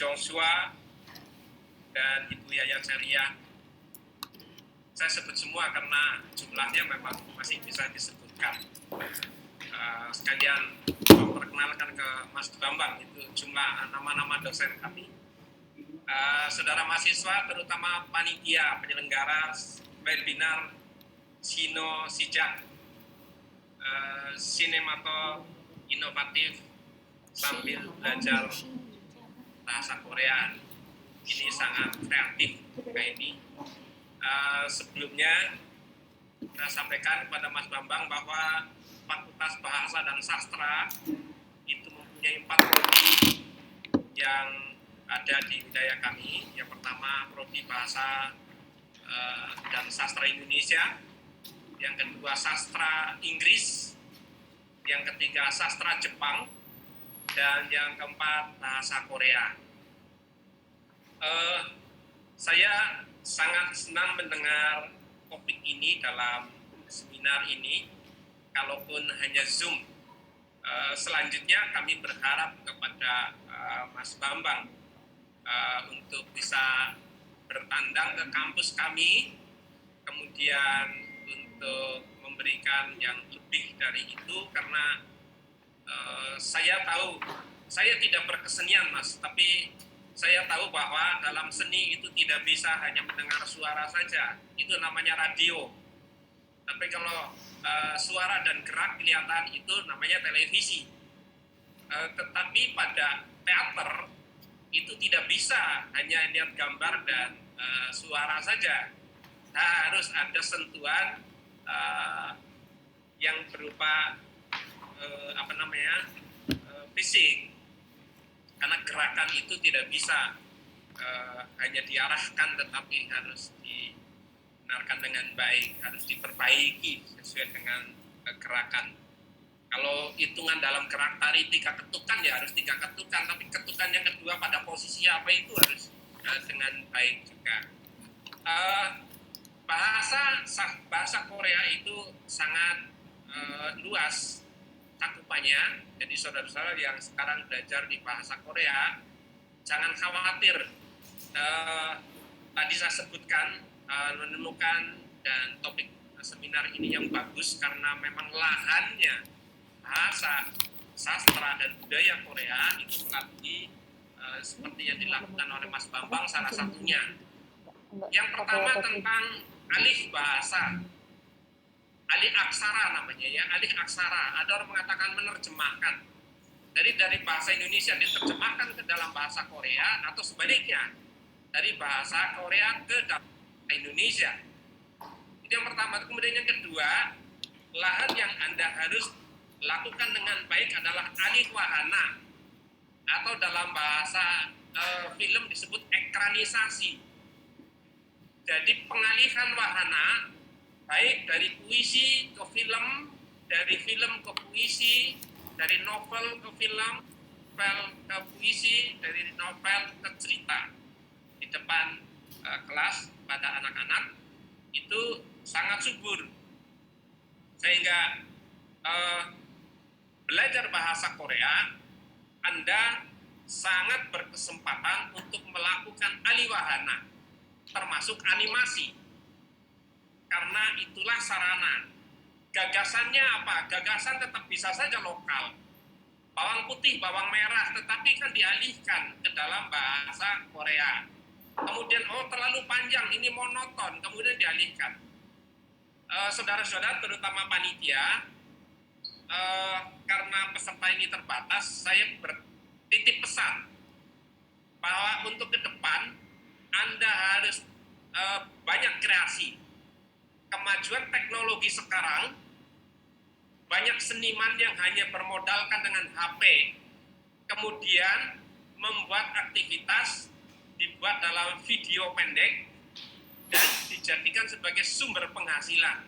Joshua, dan Ibu Yayan Ceria. Saya sebut semua karena jumlahnya memang masih bisa disebutkan. Sekalian memperkenalkan ke Mas Bambang, itu jumlah nama-nama dosen kami. Saudara mahasiswa, terutama panitia penyelenggara webinar Sino Sijak, Sinemato Inovatif sambil belajar bahasa Korea. Ini sangat kreatif kayak ini. Sebelumnya saya sampaikan kepada Mas Bambang bahwa Fakultas Bahasa dan Sastra itu mempunyai 4 prodi yang ada di wilayah kami. Yang pertama prodi Bahasa dan Sastra Indonesia, yang kedua Sastra Inggris, yang ketiga Sastra Jepang, dan yang keempat Bahasa Korea. Saya sangat senang mendengar topik ini dalam seminar ini, kalaupun hanya Zoom. Selanjutnya kami berharap kepada Mas Bambang untuk bisa bertandang ke kampus kami, kemudian untuk memberikan yang lebih dari itu, karena saya tahu, saya tidak berkesenian Mas, tapi saya tahu bahwa dalam seni itu tidak bisa hanya mendengar suara saja, itu namanya radio. Tapi kalau suara dan gerak kelihatan, itu namanya televisi. Tetapi pada teater itu tidak bisa hanya lihat gambar dan suara saja. Harus ada sentuhan yang berupa fisik. Karena gerakan itu tidak bisa hanya diarahkan, tetapi harus dibenarkan dengan baik, harus diperbaiki sesuai dengan gerakan. Kalau hitungan dalam gerak tari 3 ketukan, ya harus 3 ketukan, tapi ketukan yang kedua pada posisi apa itu harus dengan baik juga. Bahasa Korea itu sangat luas cakupannya. Jadi saudara-saudara yang sekarang belajar di bahasa Korea, jangan khawatir. Tadi saya sebutkan menemukan dan topik seminar ini yang bagus karena memang lahannya bahasa, sastra, dan budaya Korea itu melalui seperti yang dilakukan oleh Mas Bambang salah satunya. Yang pertama tentang alih bahasa, alih aksara namanya ya, alih aksara. Ada orang mengatakan menerjemahkan dari bahasa Indonesia diterjemahkan ke dalam bahasa Korea, atau sebaliknya dari bahasa Korea ke dalam Indonesia. Itu yang pertama. Kemudian yang kedua, lahan yang Anda harus lakukan dengan baik adalah alih wahana, atau dalam bahasa film disebut ekranisasi. Jadi pengalihan wahana baik dari puisi ke film, dari film ke puisi, dari novel ke film, novel ke puisi, dari novel ke cerita di depan kelas pada anak-anak itu sangat subur, sehingga belajar bahasa Korea Anda sangat berkesempatan untuk melakukan alih wahana, termasuk animasi. Karena itulah sarana. Gagasannya apa? Gagasan tetap bisa saja lokal. Bawang putih, bawang merah, tetapi kan dialihkan ke dalam bahasa Korea. Kemudian, terlalu panjang, ini monoton, kemudian dialihkan. Saudara-saudara, terutama panitia, karena peserta ini terbatas, saya bertitip pesan bahwa untuk ke depan, Anda harus banyak kreasi. Kemajuan teknologi sekarang, banyak seniman yang hanya bermodalkan dengan HP, kemudian membuat aktivitas, dibuat dalam video pendek, dan dijadikan sebagai sumber penghasilan.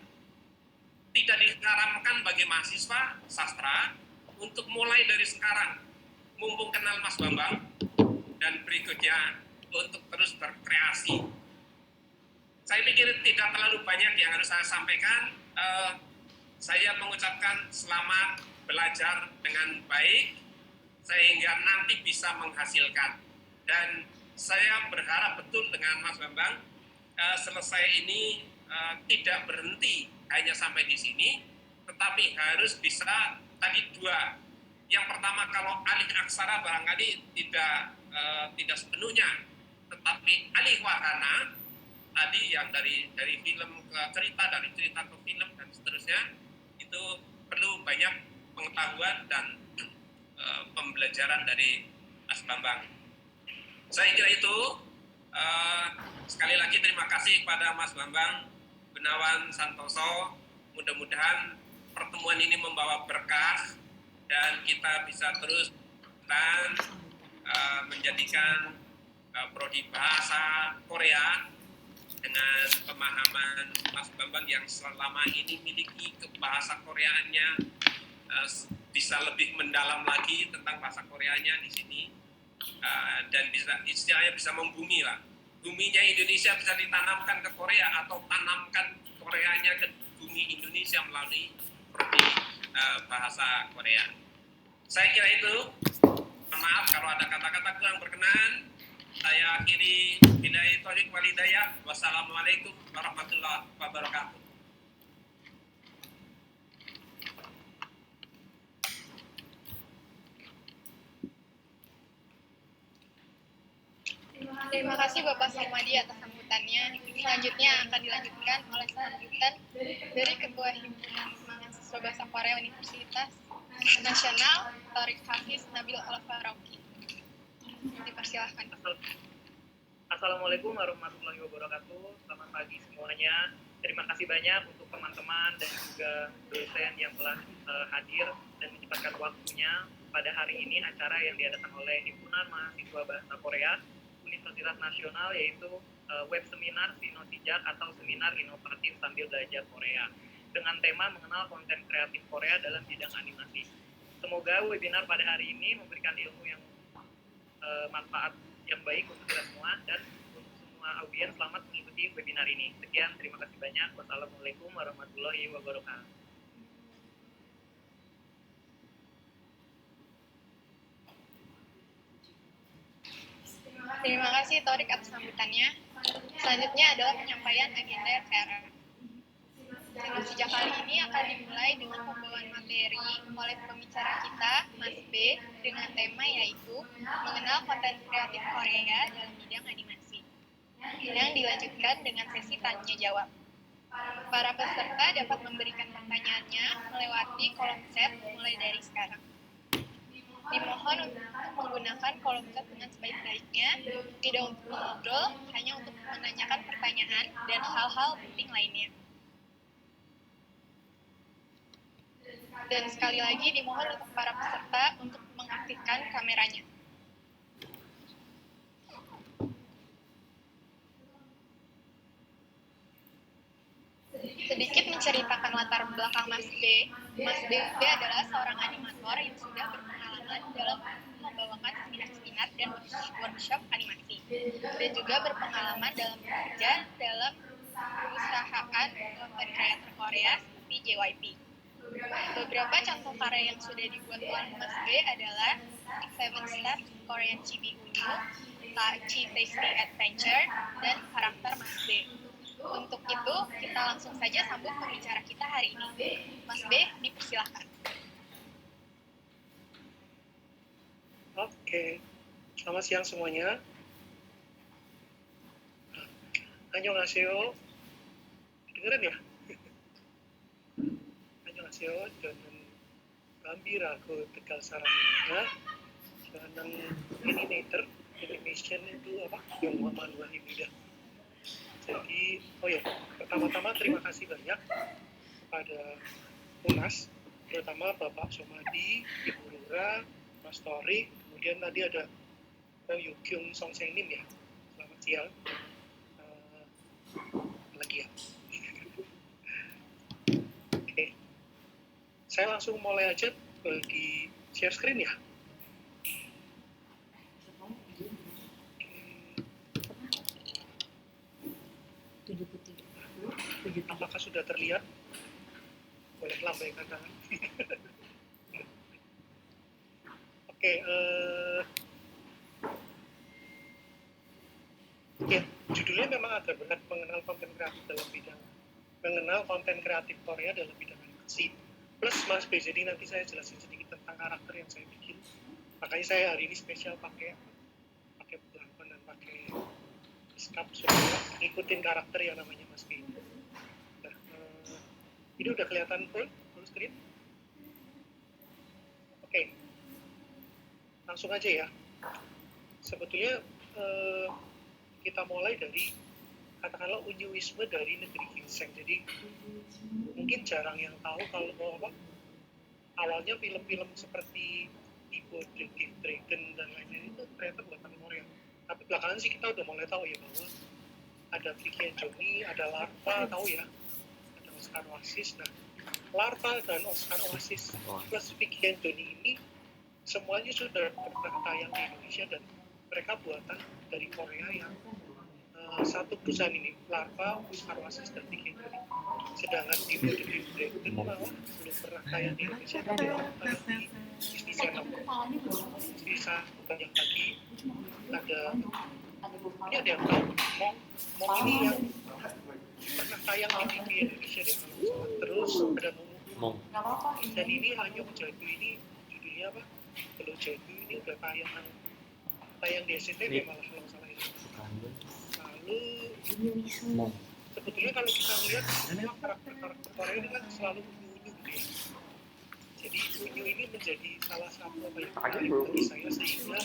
Tidak diharamkan bagi mahasiswa sastra untuk mulai dari sekarang, mumpung kenal Mas Bambang, dan berikutnya untuk terus berkreasi. Saya pikir tidak terlalu banyak yang harus saya sampaikan. Saya mengucapkan selamat belajar dengan baik, sehingga nanti bisa menghasilkan. Dan saya berharap betul dengan Mas Bambang selesai ini tidak berhenti hanya sampai di sini, tetapi harus bisa tadi dua. Yang pertama, kalau alih aksara barangkali tidak sepenuhnya, tetapi alih wahana tadi yang dari film ke cerita, dari cerita ke film dan seterusnya, itu perlu banyak pengetahuan dan pembelajaran dari Mas Bambang. Saya kira itu. Sekali lagi terima kasih kepada Mas Bambang Gunawan Santoso. Mudah-mudahan pertemuan ini membawa berkah dan kita bisa terus dan menjadikan prodi bahasa Korea dengan pemahaman Mas Bambang yang selama ini miliki bahasa Koreanya bisa lebih mendalam lagi tentang bahasa Koreanya di sini. Dan bisa istilahnya bisa membumi lah. Buminya Indonesia bisa ditanamkan ke Korea atau tanamkan Koreanya ke bumi Indonesia melalui prodi bahasa Korea. Saya kira itu. Maaf kalau ada kata-kata kurang berkenan. Saya akhiri billahi taufiq wal hidayah. Wassalamualaikum warahmatullahi wabarakatuh. Terima kasih Bapak Sarmadi atas sambutannya. Selanjutnya akan dilanjutkan oleh sambutan dari Ketua Himpunan Mahasiswa Bahasa Korea Universitas Nasional, Tariq Hafiz Nabil Al-Farouki. Dipersilahkan. Assalamualaikum warahmatullahi wabarakatuh. Selamat pagi semuanya. Terima kasih banyak untuk teman-teman dan juga dosen yang telah hadir dan menyempatkan waktunya pada hari ini acara yang diadakan oleh Himpunan Mahasiswa Bahasa Korea Universitas Nasional, yaitu web seminar Sinosijak atau Seminar Inovatif Sambil Belajar Korea dengan tema mengenal konten kreatif Korea dalam bidang animasi. Semoga webinar pada hari ini memberikan ilmu yang manfaat yang baik untuk kita semua dan untuk semua audiens. Selamat mengikuti webinar ini. Sekian, terima kasih banyak. Wassalamualaikum warahmatullahi wabarakatuh. Terima kasih Torik atas sambutannya. Selanjutnya adalah penyampaian agenda acara. Sejak kali ini akan dimulai dengan pembawaan materi oleh pembicara kita, Mas B, dengan tema yaitu mengenal konten kreatif Korea dalam bidang animasi, yang dilanjutkan dengan sesi tanya-jawab. Para peserta dapat memberikan pertanyaannya melewati kolom chat mulai dari sekarang. Dimohon untuk menggunakan kolom chat dengan sebaik-baiknya, tidak untuk mengobrol, hanya untuk menanyakan pertanyaan dan hal-hal penting lainnya. Dan sekali lagi dimohon untuk para peserta untuk mengaktifkan kameranya. Sedikit menceritakan latar belakang Mas B. Mas B adalah seorang animator yang sudah berpengalaman dalam membawakan seminar-seminar dan workshop animasi, dan juga berpengalaman dalam bekerja dalam perusahaan konten kreator Korea seperti JYP. Beberapa contoh karya yang sudah dibuat oleh Mas B adalah Seven Steps Korean Chibi Unyu, Chi Tasty Adventure, dan karakter Mas B. Untuk itu, kita langsung saja sambut pembicara kita hari ini. Mas B, dipersilahkan. Oke, selamat siang semuanya. Annyeonghaseyo. Dengeran ya? Annyeonghaseyo, 저는 감비라고 tegal sarannya. 저는 animator, animation itu apa? Yang manual ini dah. Jadi, pertama-tama terima kasih banyak kepada UNAS, terutama Bapak Somadi, Ibu Lura, Mas Tori, kemudian tadi ada Yukyung Songsengnim ya. Selamat siang. Lagi ya. Oke. Saya langsung mulai aja di share screen ya. Apakah sudah terlihat? Boleh lambaikan tangan. Oke, judulnya memang agak berat, mengenal konten kreatif Korea dalam bidang animasi. Plus Mas B, jadi nanti saya jelasin sedikit tentang karakter yang saya bikin. Makanya saya hari ini spesial pakai belahan dan pakai skap supaya ngikutin karakter yang namanya Mas B. Nah, ini udah kelihatan full screen? Oke, langsung aja ya. Sebetulnya kita mulai dari katakanlah unyuisme dari negeri ginseng. Jadi mungkin jarang yang tahu kalau awalnya film-film seperti Ibo Dragon dan lain-lain itu ternyata buatan Korea. Tapi belakangan sih kita udah mulai tahu ya bahwa ada Vicky and Johnny, ada Larva, tahu ya, ada Oscar Oasis. Nah, Larva dan Oscar Oasis plus Vicky and Johnny ini semuanya sudah pernah tayang di Indonesia dan mereka buatan dari Korea yang satu perusahaan ini, Larva, Oscar Oasis, dan Vicky and Johnny. Sedangkan di Dragon malah belum pernah tayang di Indonesia, tapi tayang di Disney Channel. Bisa banyak lagi, ada ini ada yang tahu Mong ini yang pernah tayang di TV Indonesia deh kalau salah. Terus ada Mong dan ini Hanyok Jadu, ini judulnya apa? Kalau Jadu ini udah tayang di SCTV malah kalau salah itu. Lalu sebetulnya kalau kita lihat semua karakter Korea ini kan selalu unyu-unyu gitu ya. Jadi unyu ini menjadi salah satu apa yang menarik bagi saya, sehingga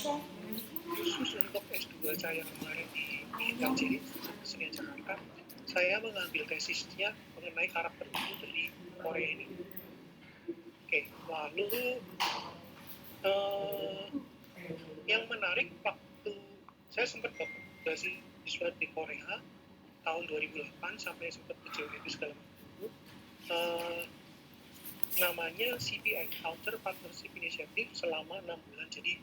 khusus untuk S2 saya kemarin di ITJ Seni Jakarta, saya mengambil tesisnya mengenai karakter unyu dari Korea ini. Oke, lalu yang menarik waktu saya sempat beasiswa di Korea tahun 2008 sampai sempat ke JWP segala macam, namanya CPI, Culture Partnership Initiative, selama 6 bulan. Jadi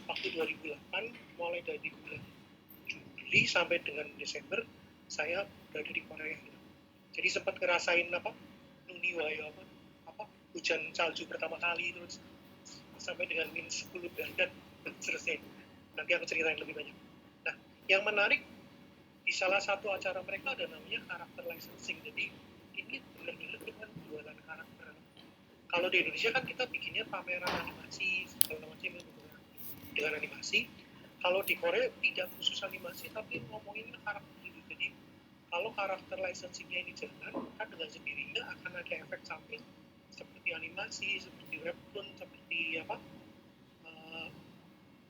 waktu 2008 mulai dari bulan Juli sampai dengan Desember saya berada di Korea. Jadi sempat ngerasain Nuniwayo, hujan salju pertama kali, terus sampai dengan -10 derajat dan seterusnya. Nanti aku ceritain lebih banyak. Nah, yang menarik di salah satu acara mereka ada namanya karakter licensing. Jadi ini benar-benar dengan jualan karakter. Kalau di Indonesia kan kita bikinnya pameran animasi segala macam dengan animasi. Kalau di Korea tidak khusus animasi tapi ngomongin karakter itu. Jadi kalau karakter licensingnya ini jalan, kan dengan sendirinya akan ada efek samping seperti animasi, seperti webtoon, seperti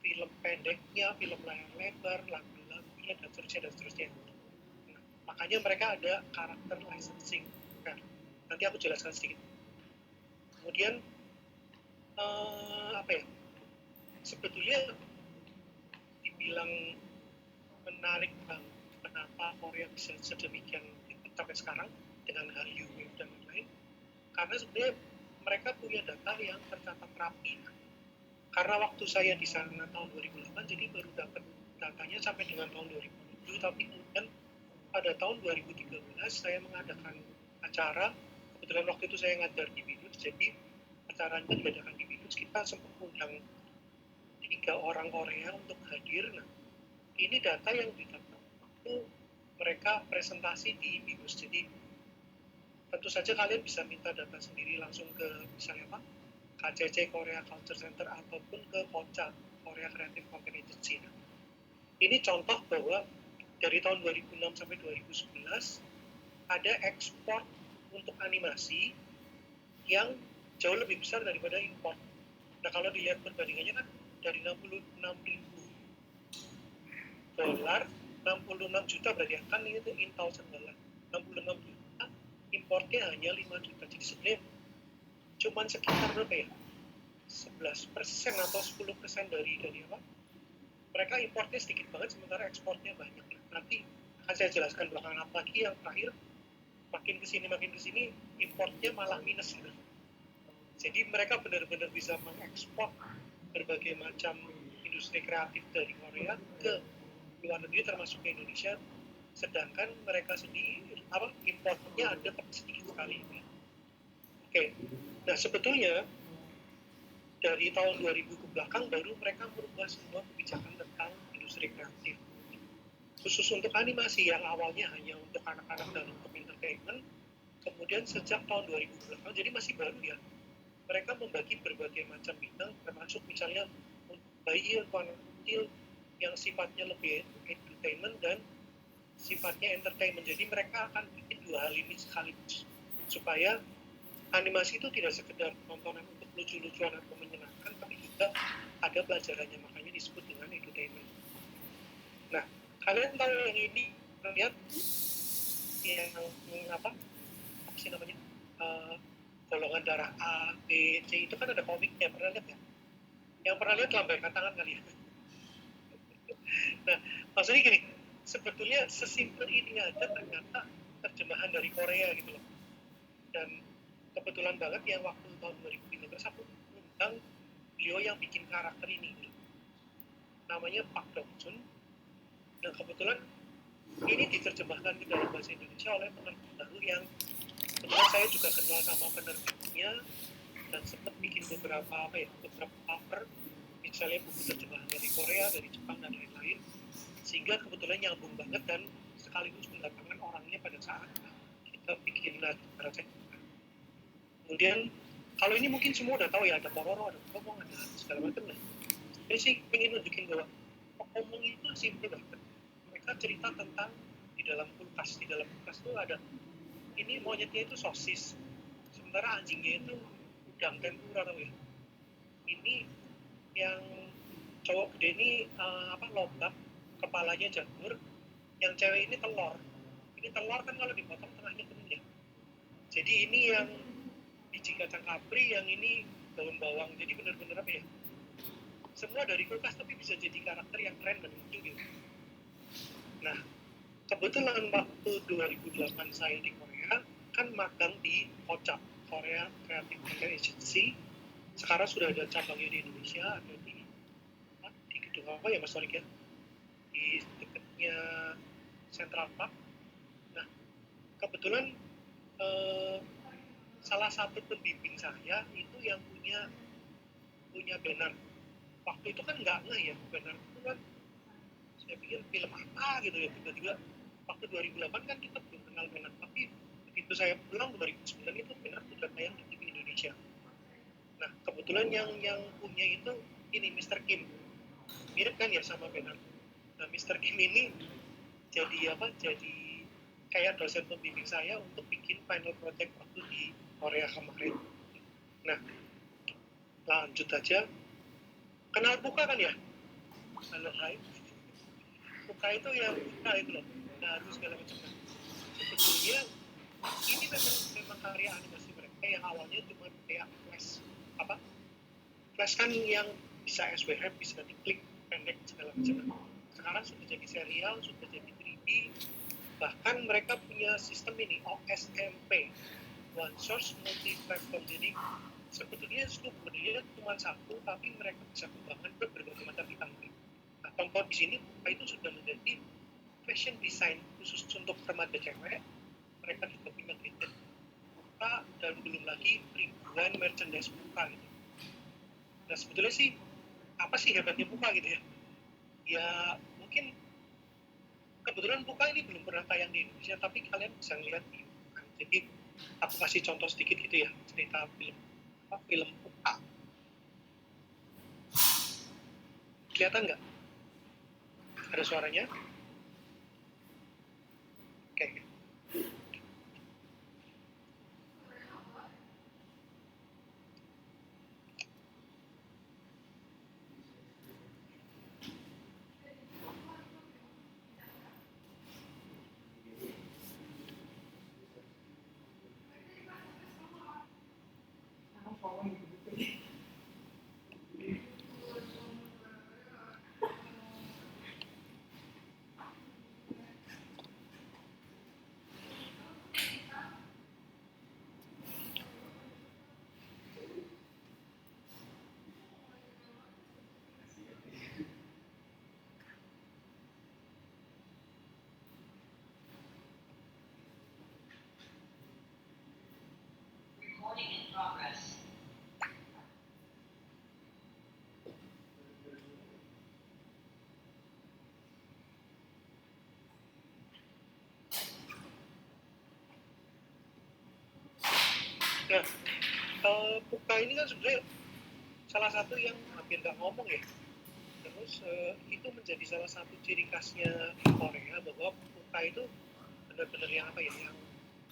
film pendeknya, film layar lebar, lagu-lagunya, dan seterusnya. Nah, makanya mereka ada karakter licensing. Nah, nanti aku jelaskan sedikit. Kemudian sebetulnya dibilang menarik banget kenapa Korea bisa sedemikian sampai sekarang dengan Hallyu Wave dan lain-lain, karena sebenarnya mereka punya data yang tercatat rapi. Karena waktu saya di sana tahun 2008, jadi baru dapat datanya sampai dengan tahun 2007, tapi kemudian pada tahun 2013 saya mengadakan acara. Kebetulan waktu itu saya ngajar di BINUS, jadi acaranya diadakan di BINUS. Kita sempat undang 3 orang Korea untuk hadir. Nah, ini data yang didapat itu mereka presentasi di BINUS. Jadi tentu saja kalian bisa minta data sendiri langsung ke misalnya KCC Korea Culture Center ataupun ke KOCA, Korea Creative Content Agency. Nah, ini contoh bahwa dari tahun 2006 sampai 2011 ada ekspor untuk animasi yang jauh lebih besar daripada impor. Nah, kalau dilihat perbandingannya kan dari 66.000 dolar, 66 juta berarti kan itu in thousand dollar. 66 juta, importnya hanya 5 juta. Jadi sebenarnya cuman sekitar berapa ya? 11% atau 10% dari apa? Mereka importnya sedikit banget, sementara ekspornya banyak. Nanti akan saya jelaskan belakangan, apalagi yang terakhir makin kesini importnya malah minus gitu. Jadi mereka benar-benar bisa mengekspor berbagai macam industri kreatif dari Korea ke luar negeri termasuk ke Indonesia, sedangkan mereka sendiri importnya ada tapi sedikit sekali. Oke. Nah, sebetulnya dari tahun 2000 ke belakang baru mereka merubah semua kebijakan tentang industri kreatif. khusus untuk animasi yang awalnya hanya untuk anak-anak dan untuk entertainment, kemudian sejak tahun 2008, jadi masih baru ya, mereka membagi berbagai macam bidang, termasuk misalnya untuk bayi atau anak kecil yang sifatnya lebih entertainment dan sifatnya entertainment. Jadi mereka akan bikin dua hal ini sekaligus, supaya animasi itu tidak sekedar tontonan untuk lucu-lucuan atau menyenangkan, tapi juga ada pelajarannya, makanya disebut dengan entertainment. Nah, kalian tahu yang ini lihat yang apa sih namanya, golongan darah A, B, C itu kan ada komiknya, pernah lihat ya? Yang pernah lihat lambaikan tangan kali ya. Nah, maksudnya gini, sebetulnya sesimpel ini aja ternyata terjemahan dari Korea gitu loh. Dan kebetulan banget yang waktu tahun 2015 aku undang beliau yang bikin karakter ini gitu. Namanya Park Dong Joon. Dan kebetulan ini diterjemahkan ke dalam bahasa Indonesia oleh penerbit baru yang kebetulan saya juga kenal sama penerbitnya dan sempat bikin beberapa cover, misalnya buku terjemahan dari Korea, dari Jepang dan lain-lain, sehingga kebetulan nyambung banget dan sekaligus mendatangkan orangnya pada saat kita bikin acara cek. Kemudian kalau ini mungkin semua udah tahu ya, ada Pororo, ada Komong, ada segala macam lah. Jadi sih pengen nunjukin bahwa Komong itu simpel banget. Mereka cerita tentang di dalam kulkas itu ada, ini monyetnya itu sosis, sementara anjingnya itu udang tempura tau ya. Ini yang cowok gede ini lobak, kepalanya jamur, yang cewek ini telur. Ini telur kan kalau dipotong tengahnya kuning ya. Jadi ini yang biji kacang kapri, yang ini daun bawang. Jadi benar-benar apa ya, semua dari kulkas tapi bisa jadi karakter yang keren dan lucu gitu. Nah, kebetulan waktu 2008 saya di Korea kan magang di KOCA, Korea Creative Content Agency. Sekarang sudah ada cabangnya di Indonesia, ada di gedung apa ya Mas Torik ya, di dekatnya Central Park. Nah, kebetulan salah satu pembimbing saya itu yang punya banner. Waktu itu kan nggak ngeh ya, banner itu kan saya pikir film apa gitu ya, tiba-tiba waktu 2008 kan kita belum kenal banner, tapi begitu saya pulang 2009 itu banner sudah tayang di TV Indonesia. Nah, kebetulan yang punya itu ini Mr. Kim, mirip kan ya sama banner. Nah, Mr. Kim ini jadi kayak dosen pembimbing saya untuk bikin final project waktu di Korea kemarin. Nah, lanjut aja. Kenal Puka kan ya? Halo, hai. Puka itu yang Puka itu loh, Naruto segala macam. Sebetulnya ini memang karya animasi mereka yang awalnya cuma kayak flash kan yang bisa SWF, bisa diklik pendek segala macam. Sekarang sudah jadi serial, sudah jadi 3D, bahkan mereka punya sistem ini OSMP, One Source Multi Platform. Jadi sebetulnya sumbernya cuma satu, tapi mereka bisa kembangkan ke berbagai macam bidang. Nah, contoh di sini itu sudah menjadi fashion design khusus untuk remaja cewek. Mereka juga punya gadget Puka dan belum lagi ribuan merchandise Puka gitu. Nah, sebetulnya sih apa sih hebatnya Puka gitu ya? Ya mungkin kebetulan Puka ini belum pernah tayang di Indonesia, tapi kalian bisa ngeliat di Puka. Jadi aku kasih contoh sedikit gitu ya, cerita film Puka. Kelihatan nggak? Ada suaranya? Oke. Nah, Puka ini kan sebenarnya salah satu yang hampir nggak ngomong ya. Terus itu menjadi salah satu ciri khasnya di Korea bahwa Puka itu benar-benar yang apa ya, yang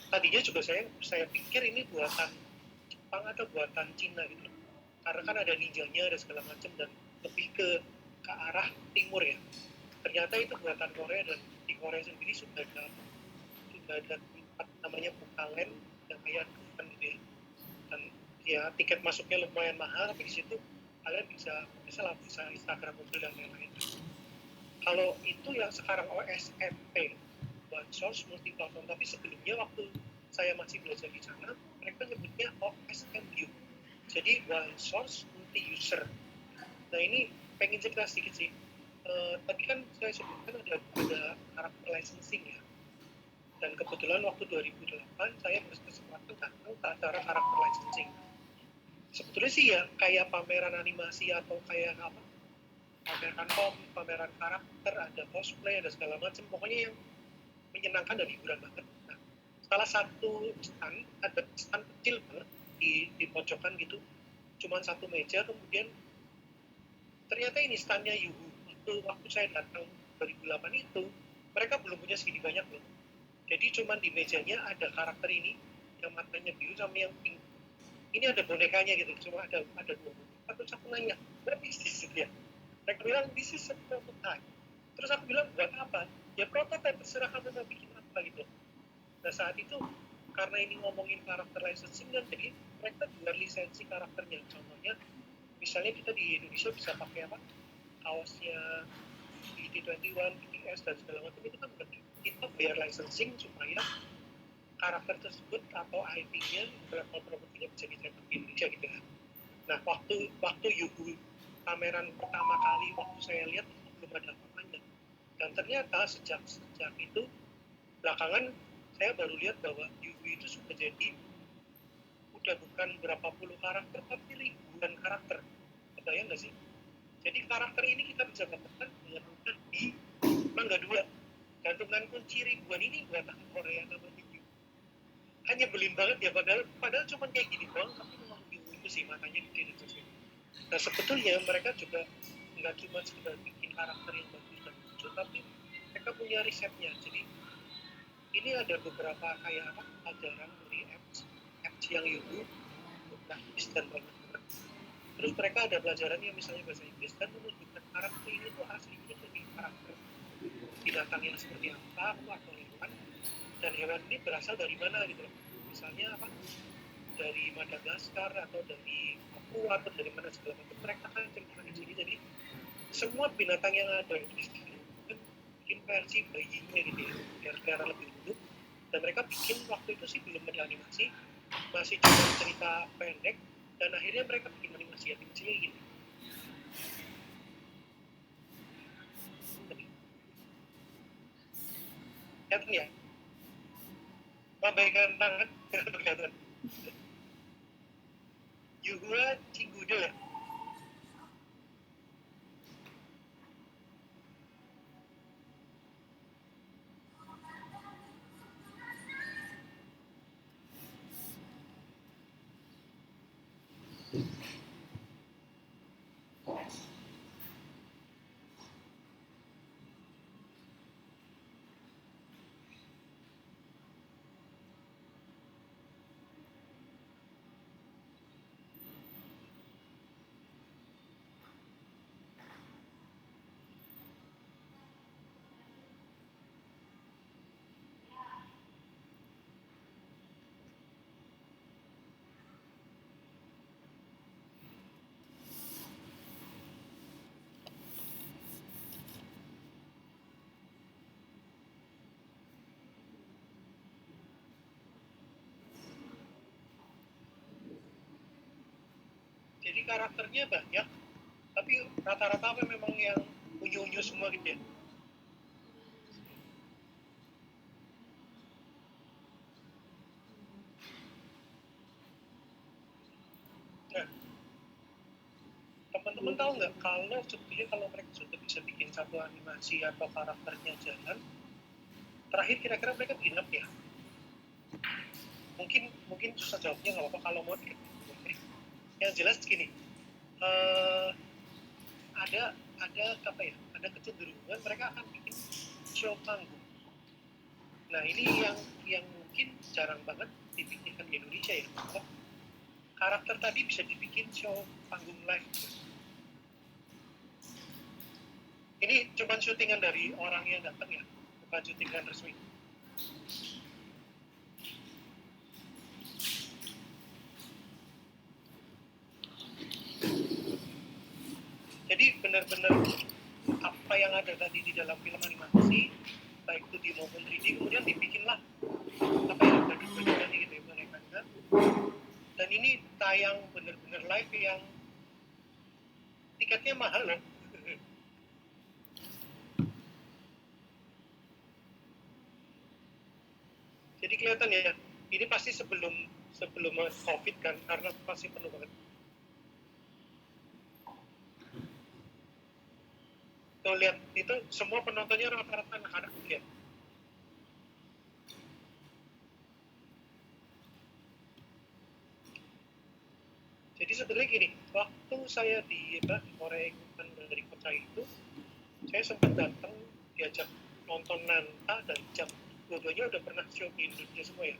tadinya juga saya pikir ini buatan Jepang atau buatan Cina gitu. Karena kan ada ninjanya, ada segala macam dan lebih ke arah timur ya. Ternyata itu buatan Korea dan di Korea sendiri sudah ada tempat namanya Pukaland yang kayak kan gitu ya. Dan ya tiket masuknya lumayan mahal tapi di situ kalian bisa Instagram mobil dan lain-lain. Kalau itu yang sekarang OSMP, One Source Multi Platform, tapi sebelumnya waktu saya masih belajar di sana mereka nyebutnya OSMU, jadi One Source Multi User. Nah ini pengen cerita sedikit sih. Tadi kan saya sebutkan ada karakter licensing ya, dan kebetulan waktu 2008 saya berkesempatan datang ke acara karakter licensing. Sebetulnya sih ya kayak pameran animasi atau kayak apa, pameran karakter, ada cosplay, ada segala macam, pokoknya yang menyenangkan dan hiburan banget. Nah, salah satu stand, ada stand kecil banget di pojokan gitu, cuman satu meja, kemudian ternyata ini standnya Yuhu. Waktu saya datang 2008 itu, mereka belum punya segini banyak loh. Jadi cuman di mejanya ada karakter ini, yang matanya biru sama yang pink. Ini ada bonekanya gitu, cuma ada dua boneka. Terus aku nanya, what is this? Ya? Mereka bilang, this is a prototype. Terus aku bilang, buat apa? Ya prototype, terserah kamu mau bikin apa gitu. Nah saat itu, karena ini ngomongin karakter licensing kan, jadi mereka jual lisensi karakternya. Contohnya, misalnya kita di Indonesia bisa pakai apa? Kaosnya BT21, BTS, dan segala macam itu kan berarti kita bayar licensing supaya karakter tersebut atau IP-nya, intellectual property-nya bisa dicetak di Indonesia gitu ya. Nah, waktu Yuhu pameran pertama kali waktu saya lihat itu belum ada apa-apanya. Dan ternyata sejak itu belakangan saya baru lihat bahwa Yuhu itu sudah jadi udah bukan berapa puluh karakter tapi ribuan karakter. Kebayang nggak sih? Jadi karakter ini kita bisa dapatkan dengan mudah di Mangga 2. Gantungan kunci ribuan ini buatan Korea namanya. Kan nyebelin banget ya, padahal cuma kayak gini doang, tapi memang itu sih matanya gede dan sebagainya. Nah sebetulnya mereka juga nggak cuma sekedar bikin karakter yang bagus dan lucu, tapi mereka punya risetnya. Jadi ini ada beberapa kayak apa ajaran dari apps yang Yuhu praktis dan banyak. Terus mereka ada pelajaran yang misalnya bahasa Inggris dan menunjukkan karakter ini tuh aslinya dari karakter binatang yang seperti apa atau hewan, dan hewan ini berasal dari mana gitu loh. Misalnya apa, dari Madagaskar atau dari Papua atau dari mana segala macam, mereka kan ceritakan di sini. Jadi semua binatang yang ada di sini kan bikin versi bayinya gitu ya, biar kelihatan lebih hidup. Dan mereka bikin waktu itu sih belum ada animasi, masih cuma cerita pendek, dan akhirnya mereka bikin animasi kecilnya gini. Kelihatan ya? Mabaikan tangan, kelihatan. Yuhua Cigudo ya? Jadi karakternya banyak, tapi rata-rata apa memang yang unyu-unyu semua gitu ya. Nah, teman-teman tahu nggak kalau sebetulnya kalau mereka sudah bisa bikin satu animasi atau karakternya jalan, terakhir kira-kira mereka bikin apa ya? mungkin susah jawabnya, nggak apa-apa kalau mau dikit. Yang jelas gini, eh, ada apa ya, ada kecenderungan mereka akan bikin show panggung. Nah ini yang mungkin jarang banget dipikirkan di Indonesia ya, bahwa karakter tadi bisa dibikin show panggung live. Ini cuma syutingan dari orang yang datang ya, bukan syutingan resmi. Jadi benar-benar apa yang ada tadi di dalam film animasi, baik itu di maupun 3D, kemudian dibikinlah apa ya, baju-bajuan gitu ya, mereka kan. Dan ini tayang benar-benar live yang tiketnya mahal loh. Jadi kelihatan ya, ini pasti sebelum COVID kan, karena pasti penuh banget. Tuh lihat, itu semua penontonnya rata-rata anak-anak, lihat. Jadi sebenarnya gini, waktu saya di Korea ikutan dari kota itu, saya sempat datang diajak nonton Nanta dan Jam. Dua-duanya udah pernah show di Indonesia semua ya.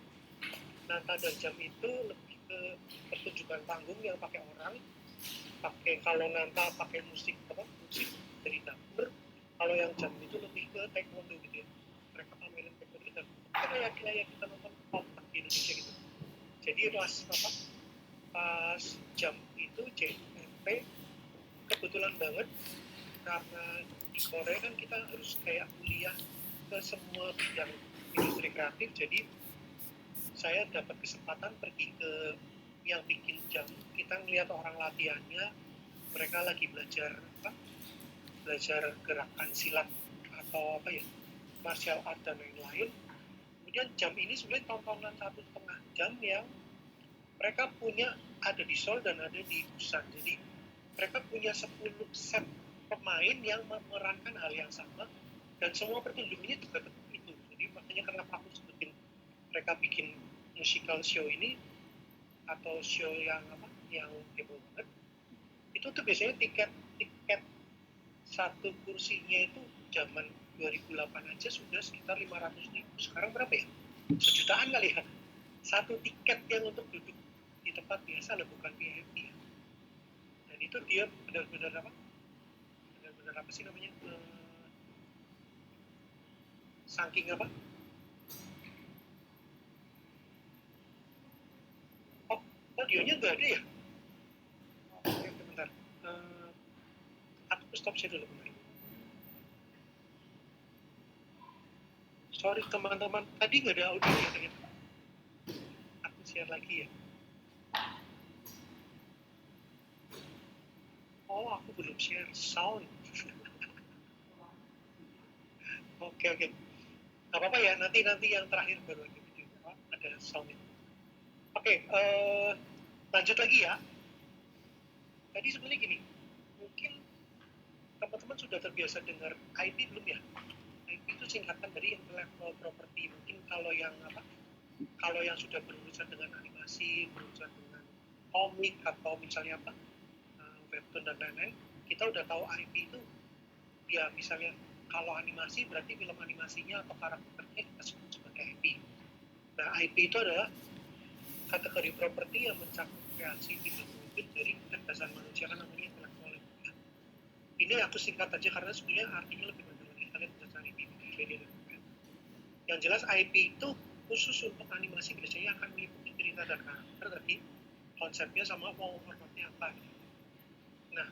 Nanta dan Jam itu lebih ke pertunjukan panggung yang pakai orang, kalau Nanta pakai musik dari dapur, kalau yang Jam itu lebih ke taekwondo gitu ya. Mereka pamerin taekwondo dan kayak kita nonton kompak di Indonesia gitu. Jadi pas Jam itu JMP kebetulan banget, karena di Korea kan kita harus kayak kuliah ke semua bidang industri kreatif, jadi saya dapat kesempatan pergi ke yang bikin Jam. Kita ngeliat orang latihannya, mereka lagi belajar gerakan silat atau apa ya, martial art dan lain-lain. Kemudian Jam ini sebenarnya tontonan 1,5 jam yang mereka punya, ada di Seoul dan ada di Busan. Jadi mereka punya 10 set pemain yang memerankan hal yang sama, dan semua pertunjukannya juga itu. Jadi makanya kenapa aku sebutin mereka bikin musical show ini atau show yang heboh banget, itu tuh biasanya tiket satu kursinya itu zaman 2008 aja sudah sekitar 500.000. Sekarang berapa ya? Sejutaan kali ya. Satu tiket yang untuk duduk di tempat biasa lah, bukan VIP ya. Dan itu dia benar-benar apa sih namanya, saking apa, audionya nggak ada ya. Oke, bentar, aku stop share dulu bentar. Sorry teman-teman, tadi nggak ada audio ya ternyata. Aku share lagi ya. Oh, aku belum share sound. Oke. Gak apa-apa ya, nanti yang terakhir baru ada video, ada sound. Oke, lanjut lagi ya. Tadi sebenarnya gini, mungkin teman-teman sudah terbiasa dengar IP belum ya? IP itu singkatan dari intellectual property. Mungkin kalau yang sudah berurusan dengan animasi, berurusan dengan komik atau misalnya webtoon dan lain-lain, kita udah tahu IP itu ya, misalnya kalau animasi berarti film animasinya atau karakternya kita sebut sebagai IP. Nah, IP itu adalah kategori properti yang mencakup kreasi film wujud dari kecerdasan manusia, kan namanya intelektual. Ini aku singkat aja karena sebenarnya artinya lebih banyak lagi, kalian bisa cari di Wikipedia. Yang jelas IP itu khusus untuk animasi, biasanya akan meliputi cerita dan karakter tadi, konsepnya sama mau formatnya apa. Nah,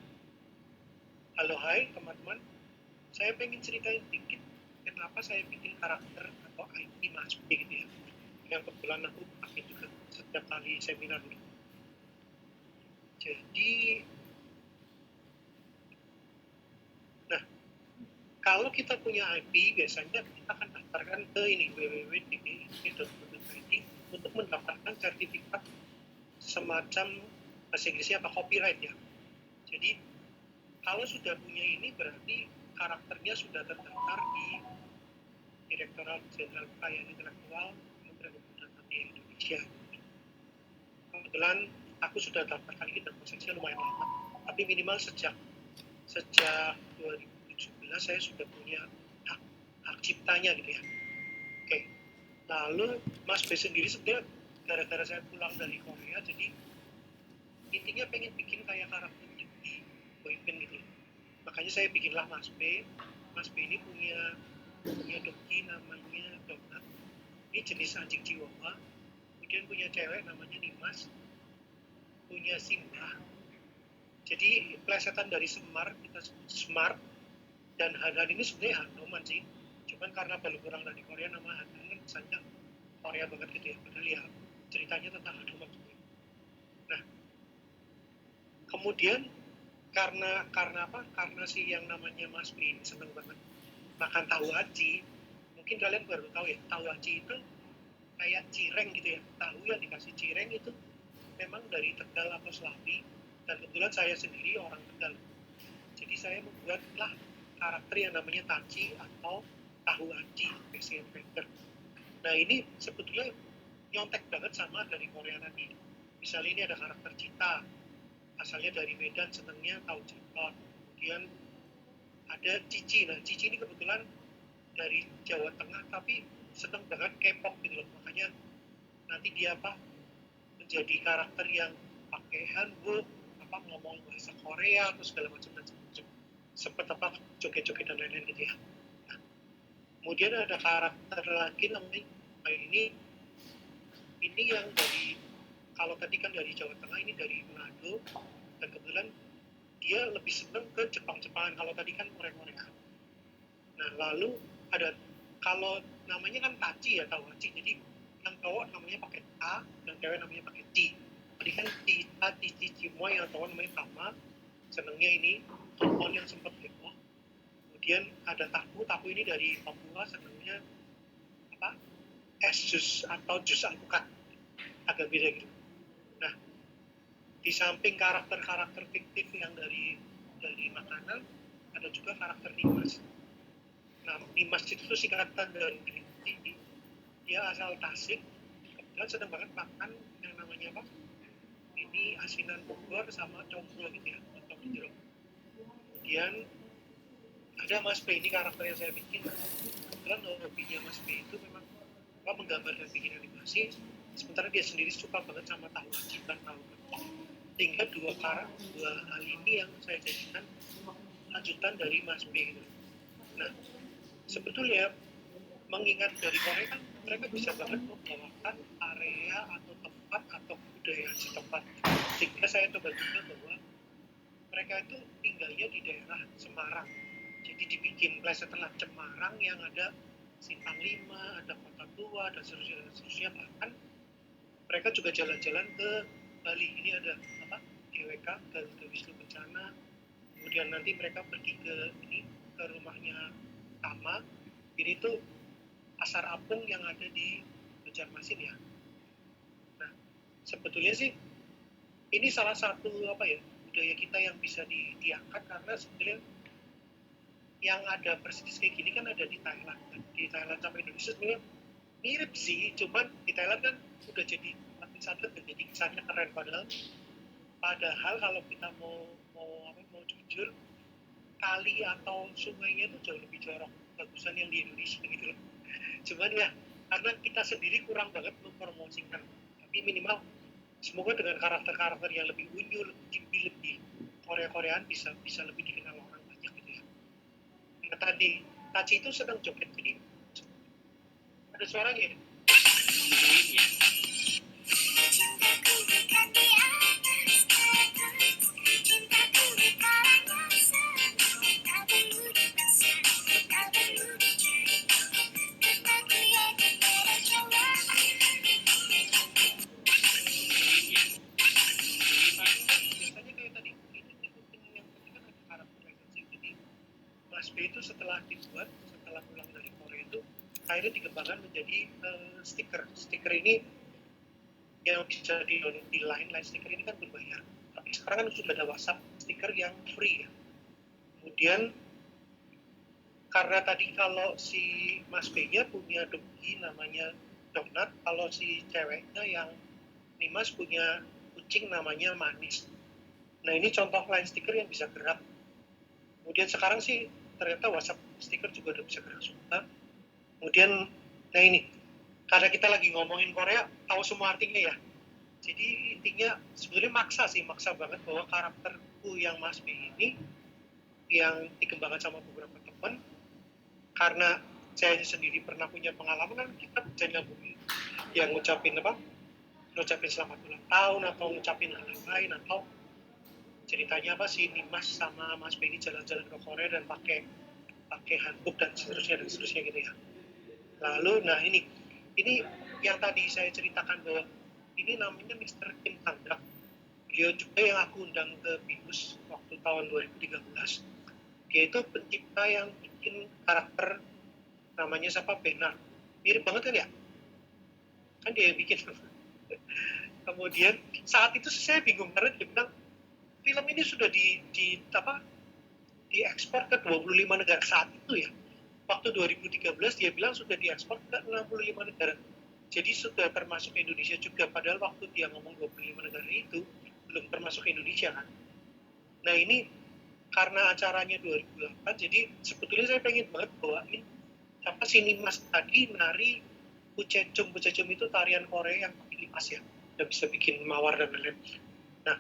halo hai teman-teman, saya pengen ceritain dikit kenapa saya bikin karakter atau IP Mas B gitu ya, yang kebetulan aku pakai juga setiap kali seminar nih. Jadi, nah, kalau kita punya IP, biasanya kita akan daftarkan ke ini www.dgi.id untuk mendapatkan sertifikat semacam, bahasa Inggrisnya apa, copyright ya. Jadi kalau sudah punya ini berarti karakternya sudah terdaftar di Direktorat Jenderal Kekayaan Intelektual Kementerian Hukum dan HAM Indonesia. Indonesia. Kebetulan aku sudah daftarkan ini dan prosesnya lumayan lama, tapi minimal sejak 2017 saya sudah punya hak ciptanya gitu ya. Oke. Lalu Mas B sendiri sebenarnya gara-gara saya pulang dari Korea, jadi intinya pengen bikin kayak karakter di boyband gitu. Makanya saya bikinlah Mas B. Mas B ini punya doki namanya Donat. Ini jenis anjing Chihuahua. Kemudian punya cewek namanya Nimas. Punya Simba. Jadi plesetan dari Semar, kita sebut Smart. Dan Han-Han ini sebenarnya Hanuman sih. Cuman karena baru pulang dari Korea, nama Han-Han misalnya Korea banget gitu ya. Padahal ya ceritanya tentang Hanuman juga. Nah, kemudian karena apa? Karena si yang namanya Mas B ini seneng banget makan tahu aci. Mungkin kalian baru tahu ya, tahu aci itu kayak cireng gitu ya. Tahu yang dikasih cireng itu memang dari Tegal atau Slawi. Dan kebetulan saya sendiri orang Tegal. Jadi saya membuatlah karakter yang namanya Taci atau tahu aci, Asian Painter. Nah ini sebetulnya nyontek banget sama dari Korea tadi. Misalnya ini ada karakter Cita, asalnya dari Medan, senengnya tahu cetot. Kemudian ada Cici. Nah Cici ini kebetulan dari Jawa Tengah tapi seneng banget K-pop gitu loh. Makanya nanti dia menjadi karakter yang pakai hanbok, ngomong bahasa Korea atau segala macam seperti joget-joget dan lain-lain gitu ya. Nah, kemudian ada karakter lagi namanya ini yang dari, kalau tadi kan dari Jawa Tengah, ini dari Manado, dan kebetulan dia lebih seneng ke Jepang-Jepangan. Kalau tadi kan Korea-Korea. Nah lalu ada, kalau namanya kan Taci ya, tahu Taci. Jadi yang cowok namanya pakai A, yang cewek namanya pakai Ci. Tadi kan Cita, Cici, Cimoy, yang cowok namanya Tama. Senengnya ini Tompon yang sempat heboh. Kemudian ada Taku ini dari Papua, senengnya es jus atau jus alpukat, agak beda gitu. Nah, di samping karakter-karakter fiktif yang dari makanan, ada juga karakter Nimas. Nah, Nimas itu singkatan dari green tea. Dia asal Tasik, kebetulan sedang banget makan yang namanya ini asinan Bogor sama combro gitu ya, combro jeruk. Kemudian ada Mas B, ini karakter yang saya bikin. Kebetulan hobinya Mas B itu memang menggambar dan bikin animasi, sementara dia sendiri suka banget sama tahu aci dan tahu mentah. Sehingga dua hal ini yang saya jadikan lanjutan dari Mas B gitu. Nah, sebetulnya mengingat dari Korea kan mereka bisa banget membawakan area atau tempat atau budaya setempat. Sehingga saya coba juga bahwa mereka itu tinggalnya di daerah Semarang. Jadi dibikin plesetan Semarang yang ada Simpang 5, ada Kota Tua, dan seterusnya. Bahkan mereka juga jalan-jalan ke Bali. Ini ada GWK, Garuda Wisnu Kencana. Kemudian nanti mereka pergi ke rumahnya Tama. Ini tuh Pasar Apung yang ada di Banjarmasin ya. Nah, sebetulnya sih ini salah satu budaya kita yang bisa diangkat, karena sebetulnya yang ada persis kayak gini kan ada di Thailand. Di Thailand sama Indonesia sebenarnya mirip sih, cuman di Thailand kan udah jadi wisata dan jadi kesannya keren. Padahal kalau kita mau jujur, kali atau sungainya itu jauh lebih jorok bagusan yang di Indonesia gitu loh. Cuman ya karena kita sendiri kurang banget mempromosikan, tapi minimal semoga dengan karakter-karakter yang lebih unyu, lebih Korea-Koreaan bisa lebih dikenal orang banyak gitu ya. Nah, tadi Taci itu sedang joget, jadi ada suaranya. Setelah pulang dari Korea itu akhirnya dikembangkan menjadi stiker. Stiker ini yang bisa di line stiker ini kan berbayar, tapi sekarang kan sudah ada WhatsApp stiker yang free ya. Kemudian karena tadi kalau si Mas B nya punya doki namanya donat, kalau si ceweknya yang Nimas punya kucing namanya Manis. Nah ini contoh line stiker yang bisa gerak. Kemudian sekarang sih ternyata WhatsApp stiker juga udah bisa gerak juga. Kemudian, nah ini, karena kita lagi ngomongin Korea, tahu semua artinya ya. Jadi intinya sebenarnya maksa banget bahwa karakterku yang Mas B ini yang dikembangkan sama beberapa teman, karena saya sendiri pernah punya pengalaman kan kita bisa nyambungin yang ngucapin selamat ulang tahun atau ngucapin hal lain, atau ceritanya si Nimas sama Mas B ini jalan-jalan ke Korea dan pakai handbook dan seterusnya gitu ya. Lalu nah ini yang tadi saya ceritakan bahwa ini namanya Mr. Kim Kang-dak. Beliau juga yang aku undang ke BINUS waktu tahun 2013. Dia itu pencipta yang bikin karakter namanya siapa, Benar. Mirip banget kan ya? Kan dia yang bikin. Kemudian saat itu saya bingung karena dia bilang film ini sudah diekspor ke 25 negara saat itu ya. Waktu 2013 dia bilang sudah diekspor ke 65 negara. Jadi sudah termasuk Indonesia juga, padahal waktu dia ngomong 25 negara itu belum termasuk Indonesia kan. Nah ini karena acaranya 2008, jadi sebetulnya saya pengen banget bawain si Nimas tadi nari Bucecum itu tarian Korea yang pakai lipas ya, dan bisa bikin mawar dan lain-lain. Nah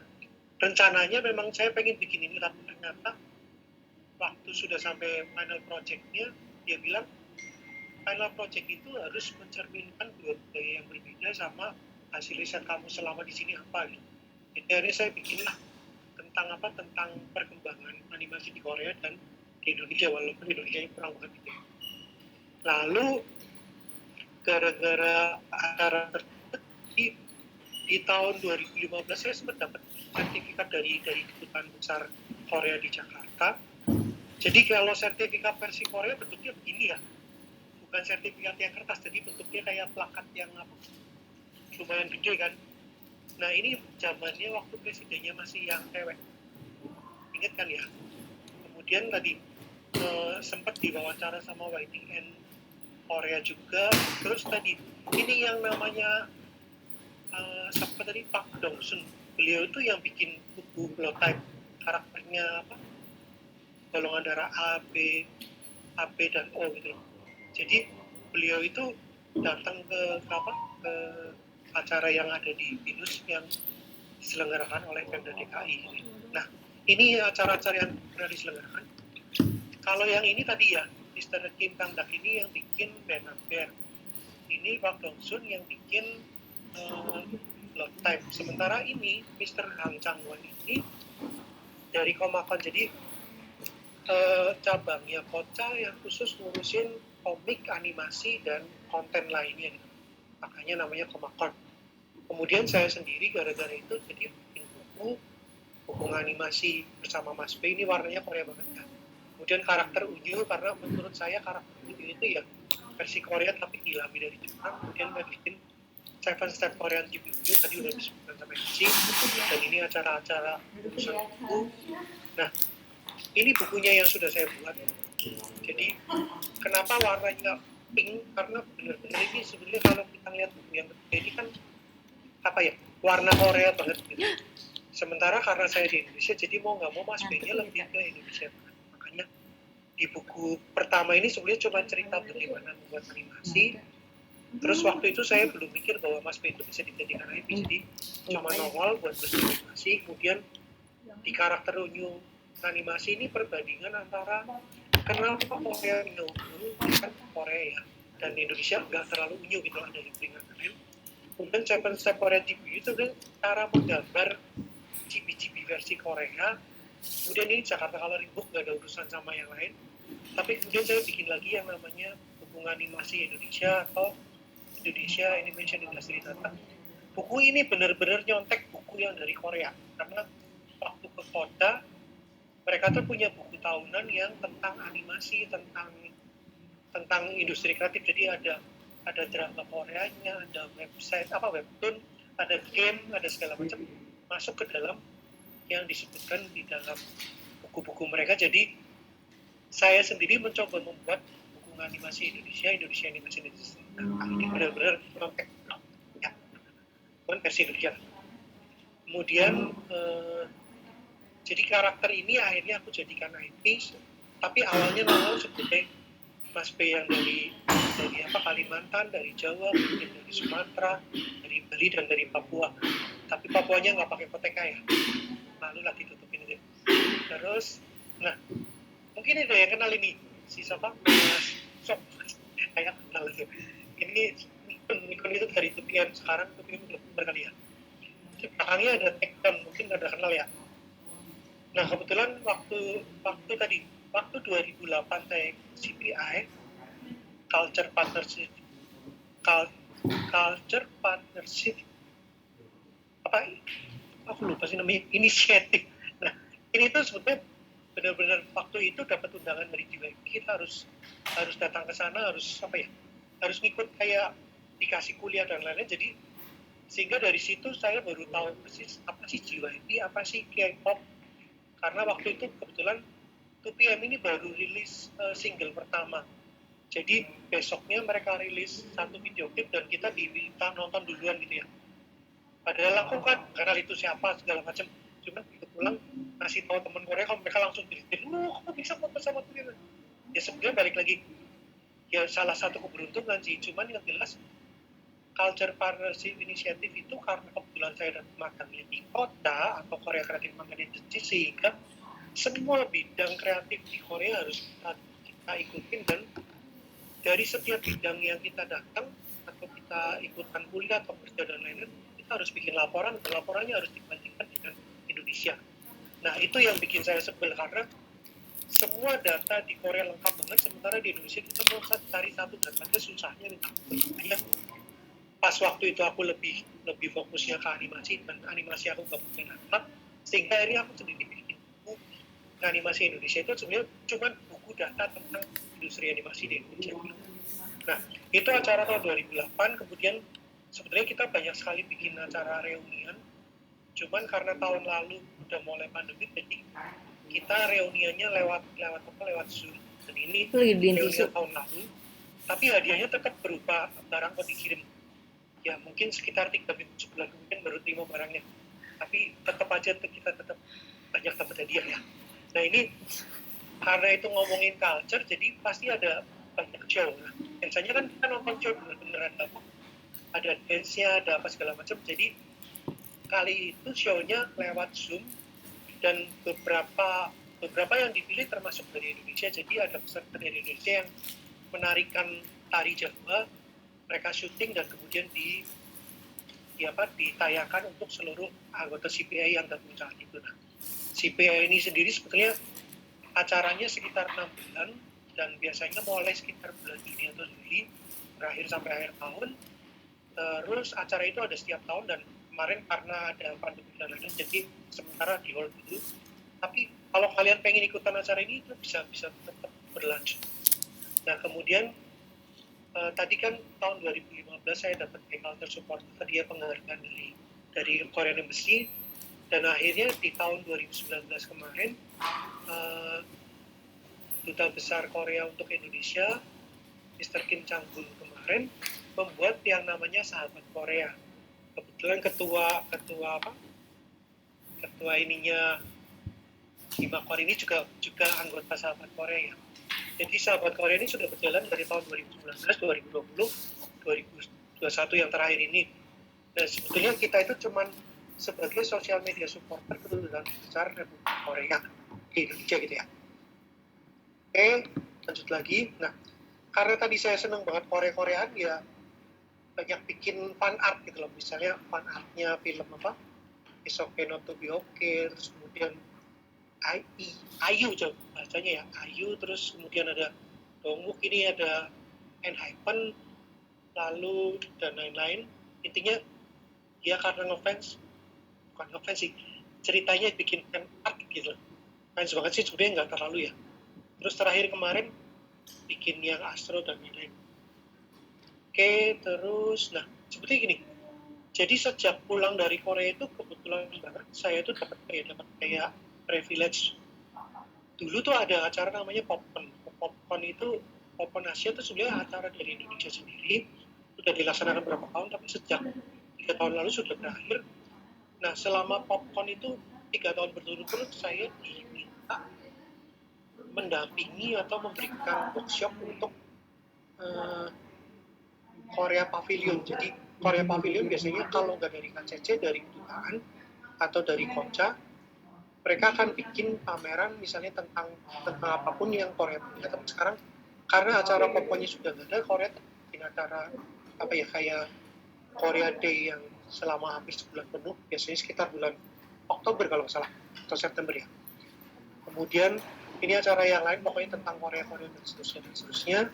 rencananya memang saya pengen bikin ini, tapi ternyata waktu sudah sampai final project-nya dia bilang final project itu harus mencerminkan dua budaya yang berbeda sama hasil riset kamu selama di sini apa gitu. Jadi akhirnya saya bikinlah tentang perkembangan animasi di Korea dan di Indonesia, walaupun Indonesia kurang banget gitu. Lalu gara-gara acara tersebut di tahun 2015 saya sempat dapat sertifikat dari Kedutaan Besar Korea di Jakarta. Jadi kalau sertifikat versi Korea bentuknya begini ya, bukan sertifikat yang kertas, jadi bentuknya kayak plakat yang lumayan gede kan. Nah ini zamannya waktu presidennya masih yang cewek, ingat kan ya. Kemudian tadi sempat diwawancara sama YTN Korea juga. Terus tadi ini yang namanya siapa tadi, Pak Dongsun, beliau itu yang bikin buku blood type, karakternya golongan darah A, B dan O gitu loh. Jadi beliau itu datang ke acara yang ada di BINUS yang diselenggarakan oleh Pemda DKI. Nah, ini acara-acara yang pernah diselenggarakan. Kalau yang ini tadi ya, Mr. Kim Kang-dak ini yang bikin Benar. Ini Pak Dongsun yang bikin Blood Type. Sementara ini Mr. Hang Chang-won ini dari Komakon. Jadi cabangnya Koca yang khusus ngurusin komik, animasi, dan konten lainnya. Makanya namanya Komakon. Kemudian saya sendiri gara-gara itu jadi bikin buku animasi bersama Mas B. Ini warnanya Korea banget kan. Kemudian karakter Unyu, karena menurut saya karakter Unyu itu ya versi Korea tapi dilami dari Jepang. Kemudian saya bikin 7 Step Korean TV Unyu, tadi udah disebutkan sama MC. Dan ini acara-acara urusan buku. Nah, ini bukunya yang sudah saya buat. Jadi kenapa warnanya pink? Karena benar-benar ini sebenarnya kalau kita lihat buku yang berbeda ini kan warna Korea banget gitu. Sementara karena saya di Indonesia, jadi mau nggak mau Mas B-nya lebih ke Indonesia. Makanya di buku pertama ini sebenarnya coba cerita bagaimana membuat animasi. Terus waktu itu saya belum mikir bahwa Mas B itu bisa dijadikan IP, jadi cuma nongol buat animasi. Kemudian di karakter Unyu animasi ini perbandingan antara kenapa Korea Unyu kan Korea ya, dan Indonesia nggak terlalu Unyu gitu, ada yang peringatan. Kemudian 7 Step Korean TV itu kan cara menggambar cibi-cibi versi Korea. Kemudian ini Jakarta Coloring Book, nggak ada urusan sama yang lain. Tapi kemudian saya bikin lagi yang namanya hubungan animasi Indonesia atau Indonesia Animation Industry Data. Buku ini benar-benar nyontek buku yang dari Korea, karena waktu ke kota mereka tuh punya buku tahunan yang tentang animasi, tentang industri kreatif. Jadi ada drama Koreanya, ada website webtoon, ada game, ada segala macam masuk ke dalam yang disebutkan di dalam buku-buku mereka. Jadi saya sendiri mencoba membuat buku animasi Indonesia animasi Indonesia. Nah, ini benar-benar kontek ya, bukan versi Indonesia. Kemudian jadi karakter ini akhirnya aku jadikan IP, tapi awalnya nongol sebagai Mas B yang dari Kalimantan, dari Jawa, kemudian dari Sumatera, dari Bali dan dari Papua. Tapi Papuanya nggak pakai koteka ya, lalu lah ditutupin aja. Terus, nah mungkin ada yang kenal ini si siapa? Mas Sok, kayak kenal aja. Ini Nikon itu dari Tupian, sekarang Tupian berkali ya. Belakangnya ada Tekton, mungkin ada kenal ya. Nah kebetulan waktu 2008 saya CPI Culture Partnership apa? Aku lupa sih namanya, inisiatif. Nah ini tuh sebetulnya benar-benar waktu itu dapat undangan dari JYP, kita harus datang ke sana, harus ngikut kayak dikasih kuliah dan lain-lain. Jadi sehingga dari situ saya baru tahu persis apa sih JYP, apa sih K-pop. Karena waktu itu kebetulan 2PM ini baru rilis single pertama. Jadi besoknya mereka rilis satu video klip dan kita diminta nonton duluan gitu ya. Padahal aku kan kenal itu siapa segala macam. Cuma begitu pulang ngasih tahu teman Korea, kalau mereka langsung bilang, "Lu kok bisa foto sama 2PM?" Ya sebenarnya balik lagi, ya salah satu keberuntungan sih. Cuman yang jelas Culture Partnership Initiative itu karena kebetulan saya dapat magangnya di kota atau Korea Creative Magazine Agency, sehingga semua bidang kreatif di Korea harus kita ikutin, dan dari setiap bidang yang kita datang atau kita ikutan kuliah atau kerja dan lain-lain, kita harus bikin laporan, dan laporannya harus dibandingkan dengan Indonesia. Nah itu yang bikin saya sebel, karena semua data di Korea lengkap banget, sementara di Indonesia kita mau cari satu datanya susahnya minta ampun. Pas waktu itu aku lebih fokusnya ke animasi, dan animasi aku gak punya data, sehingga akhirnya aku sendiri bikin buku animasi Indonesia. Itu sebenarnya cuma buku data tentang industri animasi di Indonesia. Nah itu acara tahun 2008. Kemudian sebenarnya kita banyak sekali bikin acara reunian, cuman karena tahun lalu udah mulai pandemi, jadi kita reuniannya lewat Zoom. Dan ini reunian tahun lalu, tapi hadiahnya tetap berupa barang yang dikirim. Ya mungkin sekitar 3 minggu sebulan kemudian baru terima barangnya, tapi tetap aja kita tetap banyak dapat hadiah ya. Nah ini karena itu ngomongin culture, jadi pasti ada banyak show. Nah, biasanya kan kita nonton show bener-beneran ada dance-nya, ada apa segala macam. Jadi kali itu show-nya lewat Zoom, dan beberapa yang dipilih termasuk dari Indonesia. Jadi ada peserta dari Indonesia yang menarikan tari Jawa, mereka syuting dan kemudian ditayangkan untuk seluruh anggota CPI yang gabung saat itu. Nah, CPI ini sendiri sebetulnya acaranya sekitar 6 bulan, dan biasanya mulai sekitar bulan Juni atau Juli, berakhir sampai akhir tahun. Terus acara itu ada setiap tahun, dan kemarin karena ada pandemi dan lain-lain, jadi sementara di hold dulu. Tapi kalau kalian pengen ikutan acara ini, itu bisa tetap berlanjut. Nah kemudian tadi kan tahun 2015 saya dapat Culture Support, tadi ya penghargaan dari Korean Embassy, dan akhirnya di tahun 2019 kemarin Duta Besar Korea untuk Indonesia, Mr. Kim Chang-gun kemarin membuat yang namanya Sahabat Korea. Kebetulan ketua ininya Himakor ini juga anggota Sahabat Korea ya. Jadi Sahabat Korea ini sudah berjalan dari tahun 2019, 2020, 2021 yang terakhir ini. Dan sebetulnya kita itu cuman sebagai sosial media supporter kedutaan besar Republik Korea di Indonesia gitu ya. Oke, lanjut lagi. Nah, karena tadi saya senang banget Korea-Koreaan, ya banyak bikin fan art gitu loh. Misalnya fan artnya film apa? It's Okay Not To Be Okay, terus kemudian Ayu coba bacanya ya, Ayu, terus kemudian ada Dongwook, ini ada Enhypen, lalu dan lain-lain. Intinya dia karena bukan ngefans sih, ceritanya bikin fan art gitu, fans banget sih sebenarnya, nggak terlalu ya. Terus terakhir kemarin bikin yang Astro dan lain-lain. Oke, terus nah seperti gini. Jadi sejak pulang dari Korea itu kebetulan banget saya itu dapat privilege. Dulu tuh ada acara namanya Popcorn. Popcorn itu Popcorn Asia itu sebenarnya acara dari Indonesia sendiri, sudah dilaksanakan berapa tahun, tapi sejak 3 tahun lalu sudah berakhir. Nah, selama Popcorn itu 3 tahun berturut-turut saya diminta mendampingi atau memberikan workshop untuk Korea Pavilion. Jadi Korea Pavilion biasanya kalau nggak dari KCC, dari kedutaan atau dari Konca, mereka akan bikin pameran misalnya tentang apapun yang Korea punya. Tapi sekarang karena acara pokoknya sudah nggak ada, Korea bikin acara apa ya, kayak Korea Day yang selama hampir sebulan penuh, biasanya sekitar bulan Oktober kalau nggak salah, atau September ya. Kemudian ini acara yang lain pokoknya tentang Korea dan seterusnya.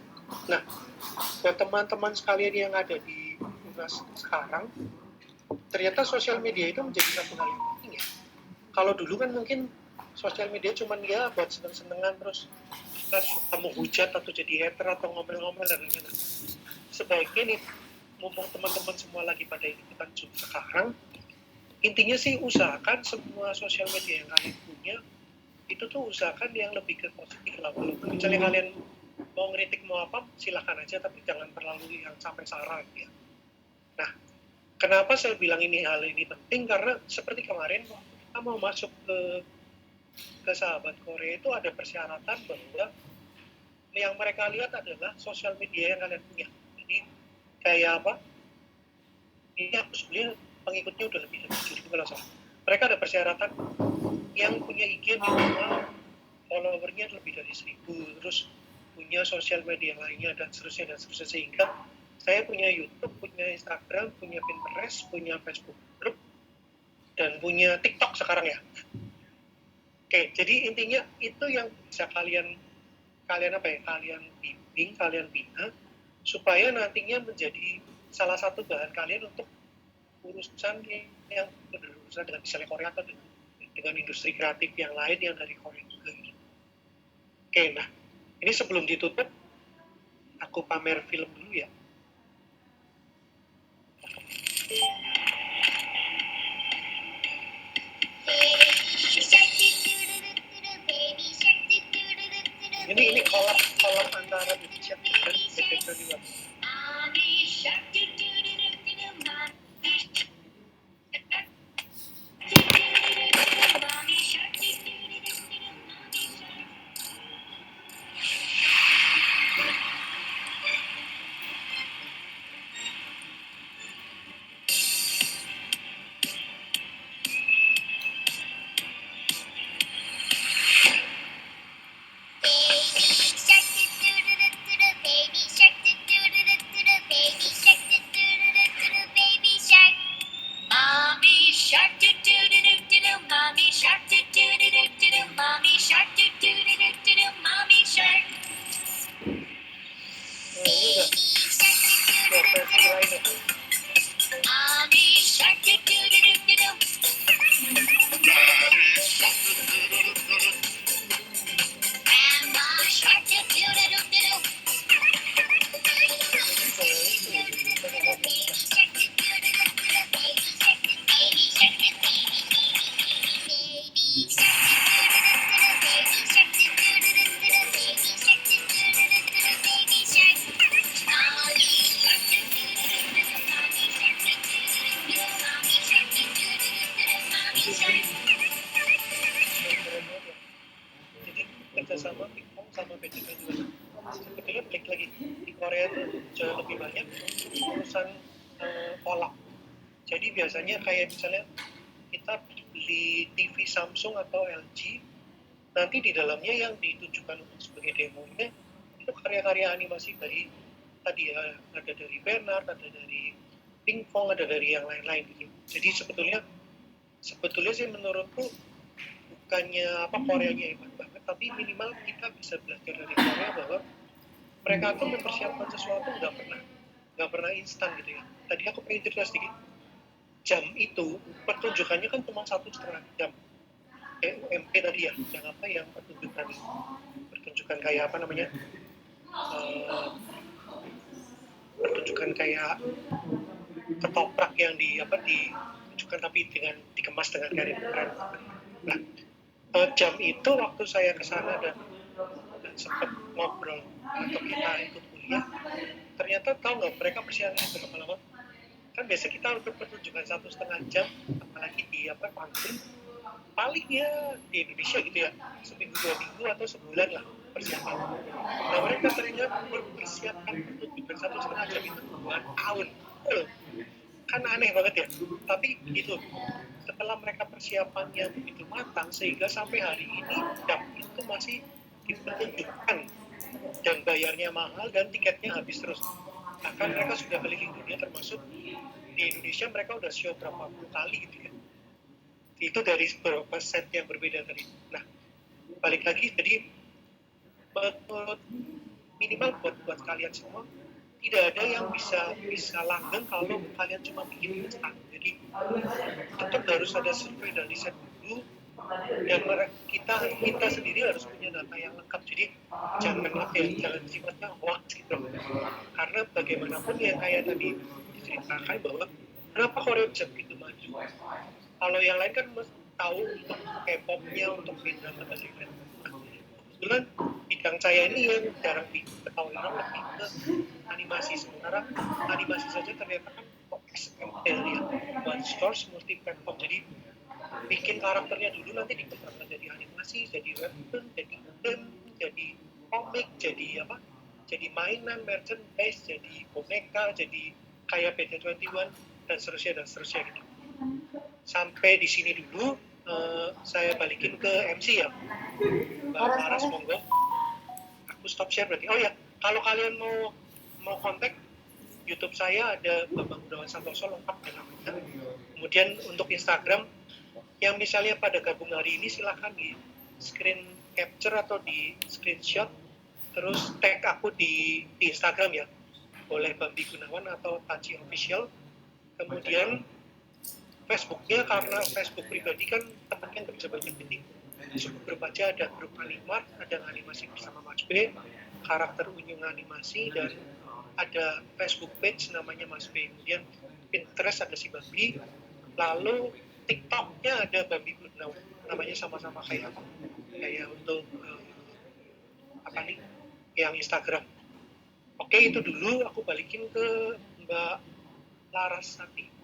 Nah, buat teman-teman sekalian yang ada di UNAS sekarang, ternyata sosial media itu menjadi satu hal yang penting ya. Kalau dulu kan mungkin sosial media cuma ya buat seneng-senengan, terus kita suka menghujat atau jadi hater atau ngomel-ngomel dan lain-lain. Sebaiknya nih, mumpung teman-teman semua lagi pada ikutan Zoom sekarang, intinya sih usahakan semua sosial media yang kalian punya itu tuh usahakan yang lebih ke positif lah. Walaupun misalnya kalian mau ngeritik mau apa, silakan aja, tapi jangan terlalu yang sampai sarah ya. Nah, kenapa saya bilang hal ini penting? Karena seperti kemarin kita mau masuk ke sahabat Korea itu ada persyaratan bahwa yang mereka lihat adalah sosial media yang kalian punya. Jadi kayak apa? Ini aku sebenarnya pengikutnya udah lebih dari 7.000 kalau salah. Mereka ada persyaratan yang punya IG minimal followernya lebih dari 1.000, terus punya sosial media lainnya dan seterusnya, sehingga saya punya YouTube, punya Instagram, punya Pinterest, punya Facebook group, dan punya TikTok sekarang ya. Oke, jadi intinya itu yang bisa kalian bimbing, kalian bina, supaya nantinya menjadi salah satu bahan kalian untuk urusan yang berurusan dengan misalnya Korea atau dengan industri kreatif yang lain yang dari Korea juga. Oke, nah ini sebelum ditutup, aku pamer film dulu ya. Ini kolab antara Indonesia dan Indonesia. Jadi kerjasama Pingpong sama BCK juga. Sebetulnya balik lagi di Korea itu jauh lebih banyak urusan kolak. Jadi biasanya kayak misalnya kita beli TV Samsung atau LG, nanti di dalamnya yang ditunjukkan untuk sebagai demonya itu karya-karya animasi dari tadi ya, ada dari Bernard, ada dari Pingpong, ada dari yang lain-lain gitu. Jadi sebetulnya sih menurutku bukannya Koreanya hebat banget, tapi minimal kita bisa belajar dari Korea bahwa mereka tuh mempersiapkan sesuatu nggak pernah instan gitu ya. Tadi aku pengen cerita sedikit. Jam itu pertunjukannya kan cuma 1,5 jam. UMP tadi ya, yang pertunjukan kayak apa namanya? Pertunjukan kayak ketoprak yang ditunjukkan tapi dikemas dengan karya keren. Nah, jam itu waktu saya kesana dan sempat ngobrol atau kita ikut kuliah, ternyata tahu nggak mereka persiapannya berapa lama? Kan biasa kita untuk pertunjukan 1,5 jam, apalagi di panggung, paling ya di Indonesia gitu ya, seminggu 2 minggu atau sebulan lah persiapan. Nah mereka ternyata mempersiapkan pertunjukan 1,5 jam itu 2 tahun. Kan aneh banget ya, tapi gitu, setelah mereka persiapannya begitu matang sehingga sampai hari ini itu masih dipertunjukkan dan bayarnya mahal dan tiketnya habis terus. Bahkan mereka sudah keliling dunia, termasuk di Indonesia mereka udah show berapa puluh kali gitu ya. Itu dari beberapa set yang berbeda tadi. Nah, balik lagi, jadi minimal buat kalian semua, tidak ada yang bisa langgeng kalau kalian cuma bikin instan. Jadi tetap harus ada survei dan riset dulu, dan kita sendiri harus punya data yang lengkap. Jadi jangan sifatnya hoax gitu. Karena bagaimanapun yang kayak tadi diceritakan bahwa kenapa Korea bisa begitu maju. Kalau yang lain kan tahu untuk K-popnya, untuk band dan lain-lain. Kebetulan bidang saya ini yang jarang diketahui orang lebih ke animasi. Sementara animasi saja ternyata kan XML ya, one source multi platform. Jadi bikin karakternya dulu, nanti dikembangkan jadi animasi, jadi webtoon, jadi game, jadi komik, jadi mainan, merchandise, jadi boneka, jadi kayak BT21 dan seterusnya gitu. Sampai di sini dulu. Saya balikin ke MC ya, Mbak Laras, monggo. Aku stop share berarti. Oh ya, kalau kalian mau kontak YouTube saya ada Bambang Gunawan Santoso, lengkap ya namanya. Kemudian untuk Instagram, yang misalnya pada gabung hari ini silahkan di screen capture atau di screenshot, terus tag aku di Instagram ya, boleh Bambi Gunawan atau Taci Official. Kemudian Facebooknya, karena Facebook pribadi kan tempatnya nggak bisa banyak, jadi cukup grup aja. Ada grup Animart, ada animasi bersama Mas B, karakter Unyung animasi, dan ada Facebook page namanya Mas B. Kemudian Pinterest ada si Bambi, lalu TikToknya ada Bambi Gunawan, namanya sama-sama kayak untuk yang Instagram. Oke, itu dulu aku balikin ke Mbak Laras nanti.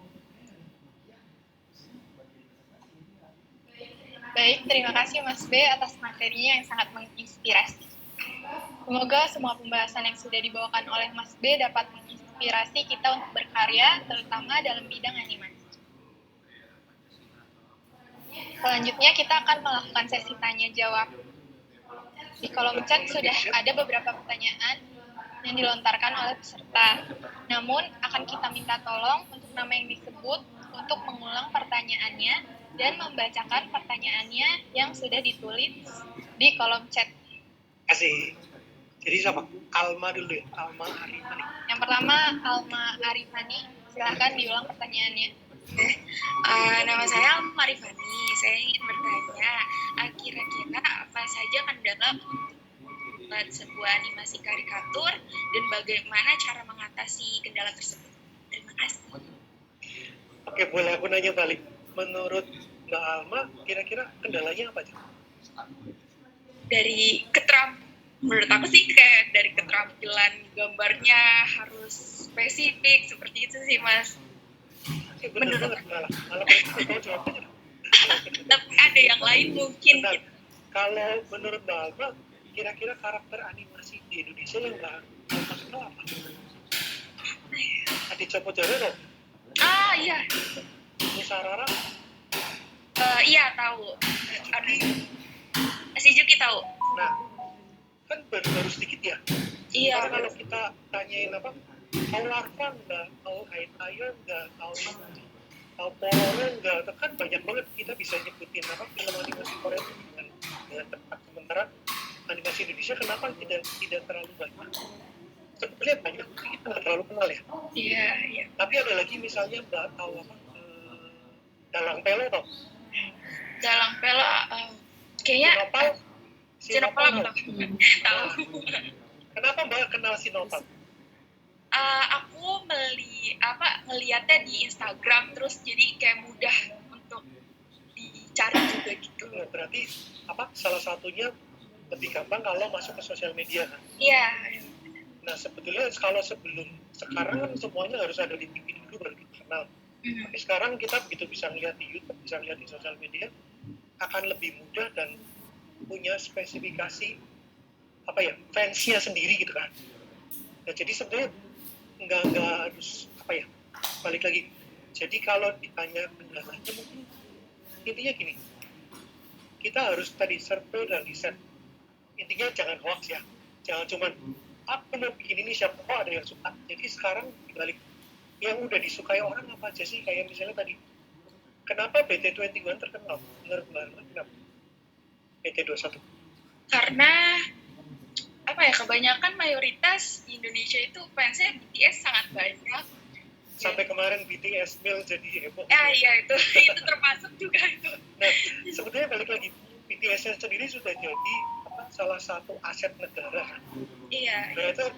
Baik, terima kasih Mas B atas materinya yang sangat menginspirasi. Semoga semua pembahasan yang sudah dibawakan oleh Mas B dapat menginspirasi kita untuk berkarya, terutama dalam bidang animasi. Selanjutnya kita akan melakukan sesi tanya-jawab. Di kolom chat sudah ada beberapa pertanyaan yang dilontarkan oleh peserta. Namun, akan kita minta tolong untuk nama yang disebut untuk mengulang pertanyaannya dan membacakan pertanyaannya yang sudah ditulis di kolom chat. Kasih. Jadi siapa? Alma dulu ya, Alma Arifani. Yang pertama, Alma Arifani. Silahkan diulang pertanyaannya. Nama saya Alma Arifani. Saya ingin bertanya, kira-kira apa saja kendala untuk membuat sebuah animasi karikatur dan bagaimana cara mengatasi kendala tersebut? Terima kasih. Oke, boleh aku nanya balik. Menurut Mbak Alma, kira-kira kendalanya apa aja? Menurut aku sih kayak dari keterampilan gambarnya harus spesifik, seperti itu sih Mas. Bener banget, malah tahu jawabannya. Tapi ada yang lain mungkin. Bentar. Kalau menurut Mbak Alma, kira-kira karakter animasi di Indonesia yang Mbak Alma kenal apa? Adi Copo Jaro? Iya. Musarara? Iya tahu. Si Juki tahu. Nah, kan baru sedikit ya. Iya. Karena kalau kita tanyain tahu Larva nggak, tahu Aitayon nggak, tahu Pororo nggak, kan banyak banget kita bisa nyebutin film animasi Korea itu dengan tepat. Sementara animasi Indonesia kenapa tidak terlalu banyak? Sebetulnya banyak, kita nggak terlalu kenal ya. Iya. Tapi ada lagi misalnya Mbak tahu Dalang Pelo toh? Dalang Pelo kayaknya Sinopal tahu. Kenapa Mbak kenal Sinopal? Aku ngeliatnya di Instagram, terus jadi kayak mudah untuk dicari juga gitu. Berarti salah satunya lebih gampang kalau masuk ke sosial media kan. Iya. Nah sebetulnya kalau sekarang kan semuanya harus ada di TV dulu baru kita kenal. Tapi sekarang kita begitu bisa ngeliat di YouTube, bisa ngeliat di sosial media, akan lebih mudah dan punya spesifikasi fansnya sendiri gitu kan. Nah jadi sebenarnya nggak harus balik lagi. Jadi kalau ditanya kendalanya mungkin intinya gini, kita harus tadi survei dan riset. Intinya jangan hoax ya, jangan cuman aku mau bikin ini siapa ada yang suka. Jadi sekarang dibalik yang udah disukai orang apa aja sih, kayak misalnya tadi kenapa BT21 terkenal menurut Mbak Arma, kenapa BT21? Karena kebanyakan mayoritas di Indonesia itu fansnya BTS sangat banyak. Sampai kemarin BTS Mil jadi heboh. Iya itu termasuk juga itu. Nah sebetulnya balik lagi, BTS sendiri sudah jadi salah satu aset negara kan. Iya. Ternyata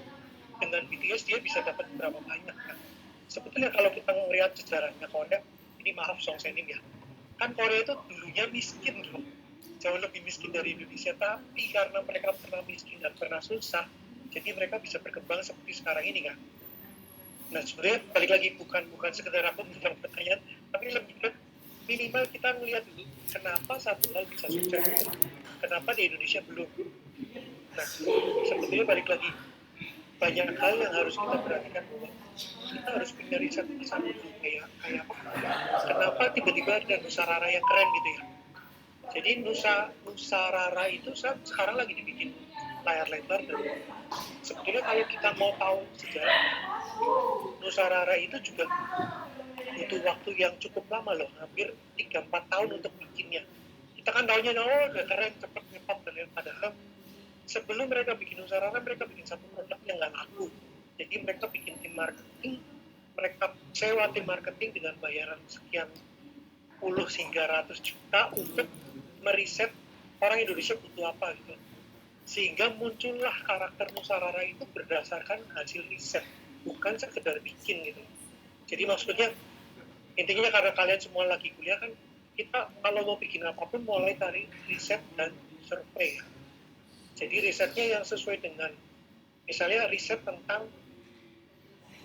dengan BTS dia bisa dapat berapa banyak kan. Sebetulnya kalau kita melihat sejarahnya Korea, ini maaf Song Senim ya, kan Korea itu dulunya miskin loh, jauh lebih miskin dari Indonesia, tapi karena mereka pernah miskin dan pernah susah, jadi mereka bisa berkembang seperti sekarang ini kan. Nah sebenarnya balik lagi bukan sekedar aku menjawab pertanyaan, tapi lebih ke minimal kita melihat dulu kenapa satu hal bisa sukses, kenapa di Indonesia belum. Nah sebetulnya balik lagi banyak hal yang harus kita perhatikan, bahwa kita harus punya riset bersama dulu, kayak kenapa tiba-tiba ada Nusa Rara yang keren gitu ya. Jadi Nusa Rara itu sekarang lagi dibikin layar lebar, dan sebetulnya kalau kita mau tahu sejarahnya, Nusa Rara itu juga butuh waktu yang cukup lama loh, hampir 3-4 tahun untuk bikinnya. Kita kan tahunya udah keren, cepet ngetop, dan padahal sebelum mereka bikin Nusa Rara, mereka bikin satu produk yang nggak laku. Jadi mereka bikin tim marketing, mereka sewa tim marketing dengan bayaran sekian puluh hingga ratus juta untuk meriset orang Indonesia butuh apa gitu. Sehingga muncullah karakter Nusa Rara itu berdasarkan hasil riset, bukan sekedar bikin gitu. Jadi maksudnya intinya karena kalian semua lagi kuliah kan, kita kalau mau bikin apapun mulai dari riset dan survei. Jadi risetnya yang sesuai dengan, misalnya riset tentang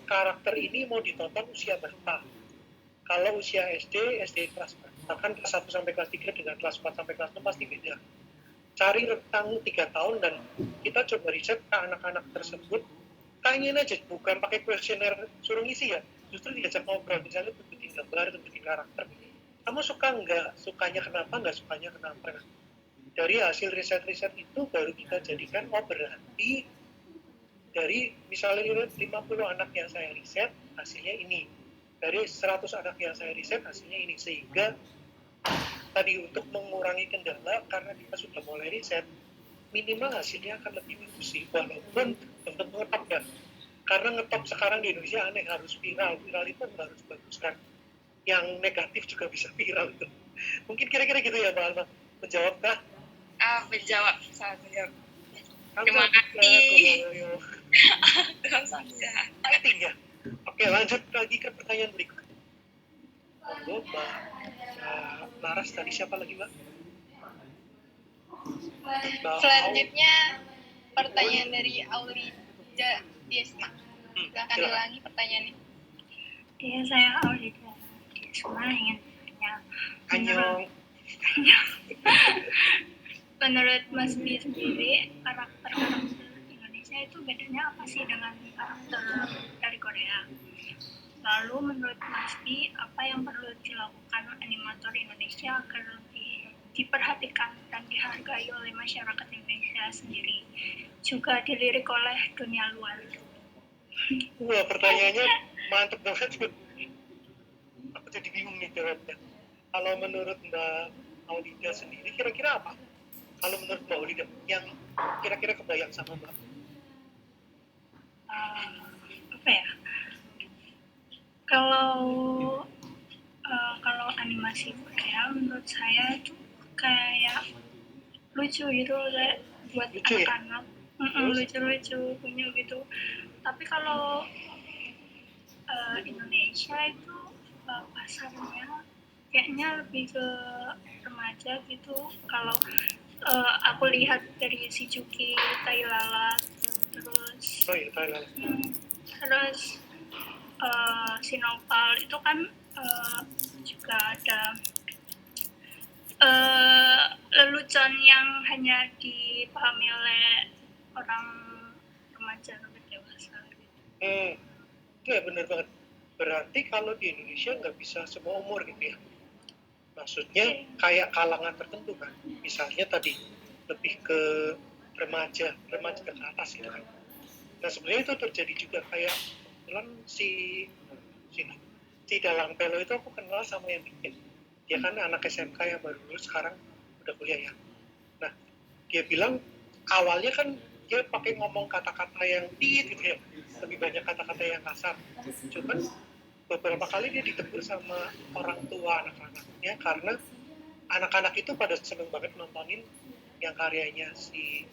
karakter ini mau ditonton usia berapa. Kalau usia SD kelas berapa, kan kelas 1 sampai kelas 3 dengan kelas 4 sampai kelas 6 pasti beda. Cari rentang 3 tahun dan kita coba riset ke anak-anak tersebut, tanyain aja, bukan pakai kuesioner suruh ngisi ya, justru diajak ngobrol, misalnya tunjukin gambar, tunjukin karakter. Kamu suka nggak? Sukanya kenapa? Nggak sukanya kenapa? Dari hasil riset-riset itu baru kita jadikan, berarti dari misalnya 50 anak yang saya riset, hasilnya ini. Dari 100 anak yang saya riset, hasilnya ini. Sehingga tadi untuk mengurangi kendala, karena kita sudah mulai riset, minimal hasilnya akan lebih bagus sih. Walaupun tentu ngetop ya. Karena ngetop sekarang di Indonesia aneh, harus viral. Viral itu harus bagus kan. Yang negatif juga bisa viral itu. Mungkin kira-kira gitu ya Mbak Alma. Menjawab kah? Menjawab, sangat menjawab. Kamu Terima kasih. Fighting ya. Oke, lanjut lagi ke pertanyaan berikut. Monggo Mbak Laras, tadi siapa lagi Mbak? Selanjutnya pertanyaan dari Aulida Diesma. Silahkan ulangi pertanyaannya. Iya, saya Aulida Diesma ingin bertanya. Anyong. Menurut Mas Bi sendiri, karakter Indonesia itu bedanya apa sih dengan karakter dari Korea? Lalu menurut Mas Bi, apa yang perlu dilakukan animator Indonesia agar lebih diperhatikan dan dihargai oleh masyarakat Indonesia sendiri, juga dilirik oleh dunia luar? Wah, pertanyaannya mantep banget. Aku jadi bingung nih jawabnya. Kalau menurut Mbak Aulida sendiri, kira-kira apa? Kalau menurut Mbak Aulida, yang kira-kira kebayang sama Mbak? Apa ya? Kalau animasi Korea menurut saya itu kayak lucu gitu, kayak buat Lucu ya? anak-anak. Lucu-lucu punya gitu. Tapi kalau Indonesia itu pasarnya kayaknya lebih ke remaja gitu. Kalau aku lihat dari si Juki Tailala, terus Oh iya, Thailand. terus si Nopal itu kan juga ada lelucon yang hanya dipahami oleh orang remaja atau dewasa gitu. Iya benar banget. Berarti kalau di Indonesia nggak bisa semua umur gitu ya. Maksudnya kayak kalangan tertentu kan. Misalnya tadi lebih ke remaja ke atas gitu kan. Nah sebenarnya itu terjadi juga kayak kebetulan si Dalang Pelo itu aku kenal sama yang bikin. Dia kan anak SMK yang baru lulus, sekarang udah kuliah ya. Nah dia bilang awalnya kan dia pakai ngomong kata-kata yang tit gitu ya, lebih banyak kata-kata yang kasar. Cuman beberapa kali dia ditegur sama orang tua anak-anaknya karena anak-anak itu pada seneng banget nontonin yang karyanya si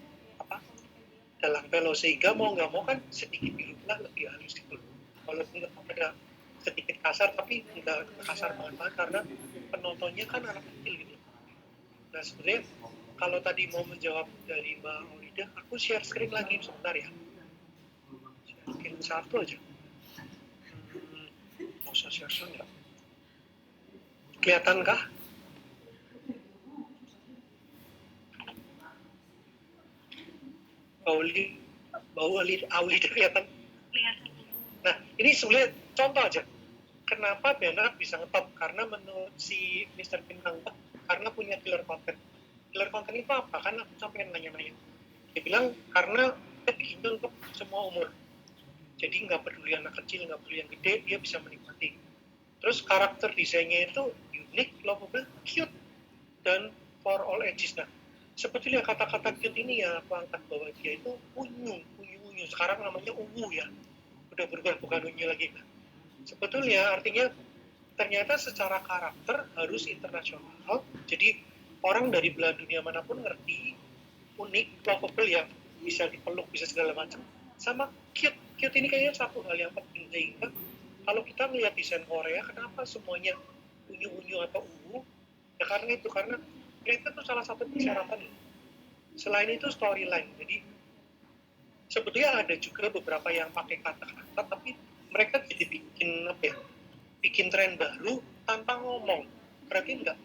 Dalang Pelo, sehingga mau nggak mau kan sedikit dirubah lebih halus gitu. Walaupun ada sedikit kasar tapi nggak kasar banget karena penontonnya kan anak kecil gitu. Nah sebenarnya kalau tadi mau menjawab dari Mbak Aulida, aku share screen lagi sebentar ya. Share screen satu aja. Mau usah share nggak? Kelihatankah? Aulida kelihatan? Nah ini sebenarnya contoh aja. Kenapa Bernard bisa ngetop? Karena menurut si Mr. Bintang, karena punya killer content. Killer content itu apa? Kan aku sampai nanya-nanya. Dia bilang karena dia bikin untuk semua umur. Jadi nggak peduli anak kecil, nggak peduli yang gede, dia bisa menikmati. Terus karakter desainnya itu unik, lovable, cute, dan for all ages. Nah, sebetulnya kata-kata cute ini ya aku angkat bahwa dia itu unyu. Sekarang namanya ungu ya. Udah berubah, bukan unyu lagi. Sebetulnya artinya ternyata secara karakter harus internasional. Jadi orang dari belahan dunia manapun ngerti, unik, lovable ya, bisa dipeluk, bisa segala macam. Sama cute. Cute ini kayaknya satu hal yang penting, sehingga kalau kita melihat desain Korea, kenapa semuanya unyu-unyu atau ungu? Ya karena itu, karena itu salah satu persyaratan. Selain itu storyline. Jadi sebetulnya ada juga beberapa yang pakai kata-kata, tapi mereka jadi bikin tren baru tanpa ngomong. Berarti enggak.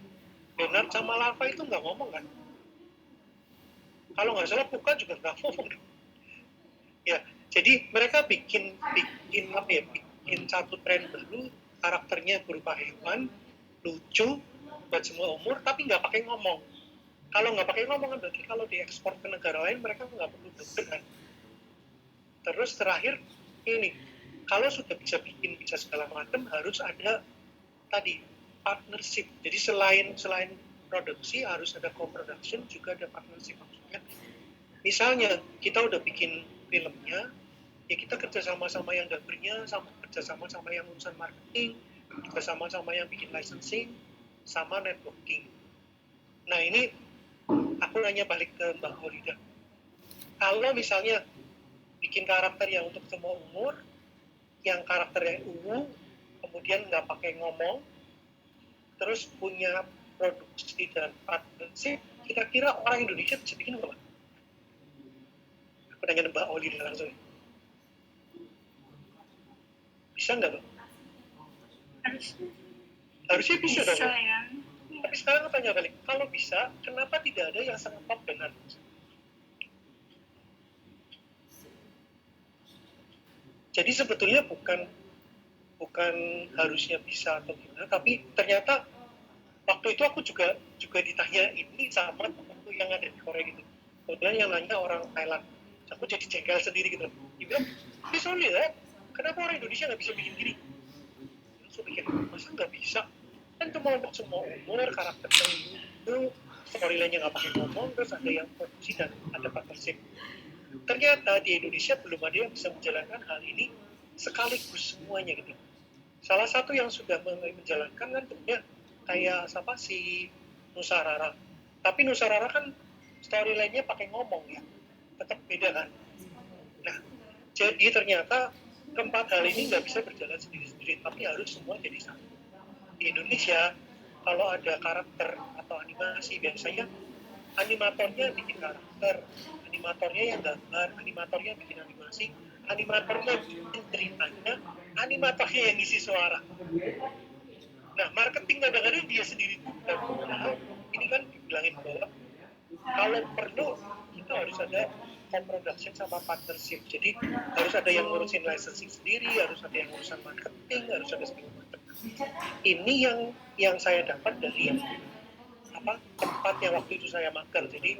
Bernard sama Larva itu nggak ngomong kan? Kalau nggak salah Puka juga nggak ngomong. Ya, jadi mereka bikin satu tren baru, karakternya berupa hewan, lucu, buat semua umur, tapi nggak pakai ngomong. Kalau nggak pakai ngomong kan berarti kalau diekspor ke negara lain mereka nggak perlu deg kan. Terus terakhir ini, kalau sudah bisa bikin bisa segala macam harus ada tadi partnership. Jadi selain produksi harus ada co-production, juga ada partnership. Maksudnya misalnya kita udah bikin filmnya, ya kita kerja sama-sama yang dapurnya, kerja sama-sama yang urusan marketing, kerja sama-sama yang bikin licensing, sama networking. Nah ini aku nanya balik ke Mbak Aulida. Kalau misalnya bikin karakter yang untuk semua umur, yang karakternya ungu, kemudian nggak pakai ngomong, terus punya produksi dan partnership, kira-kira orang Indonesia bisa bikin apa? Aku nanya Mbak Aulida langsung. Bisa nggak, Mbak? Harusnya bisa dong. Ya. Tapi sekarang aku tanya balik, kalau bisa, kenapa tidak ada yang sangat top dengan jadi sebetulnya bukan harusnya bisa atau gimana, tapi ternyata waktu itu aku juga ditanya ini sama temanku yang ada di Korea gitu. Kemudian yang nanya orang Thailand, aku jadi jengkel sendiri gitu. Dia bilang, soalnya kenapa orang Indonesia nggak bisa bikin gini? Aku pikir, masa nggak bisa? Kan cuma untuk semua umur, karakter itu, storyline-nya nggak pakai ngomong, terus ada yang produksi dan ada partnership. Ternyata di Indonesia belum ada yang bisa menjalankan hal ini sekaligus semuanya gitu. Salah satu yang sudah menjalankan kan tentunya kayak si Nusa Rara. Tapi Nusa Rara kan storyline-nya pakai ngomong ya, tetap beda kan. Nah, jadi ternyata keempat hal ini nggak bisa berjalan sendiri-sendiri, tapi harus semua jadi satu. Di Indonesia, kalau ada karakter atau animasi biasanya animatornya bikin karakter, animatornya yang gambar, animatornya bikin animasi, animatornya bikin ceritanya, animatornya yang ngisi suara. Nah, marketing kadang-kadang dia sendiri juga. Padahal ini kan dibilangin bahwa kalau perlu kita harus ada co-production sama partnership. Jadi harus ada yang ngurusin licensing sendiri, harus ada yang ngurusin marketing, harus ada segala macam. Ini yang saya dapat dari tempat yang waktu itu saya magang. Jadi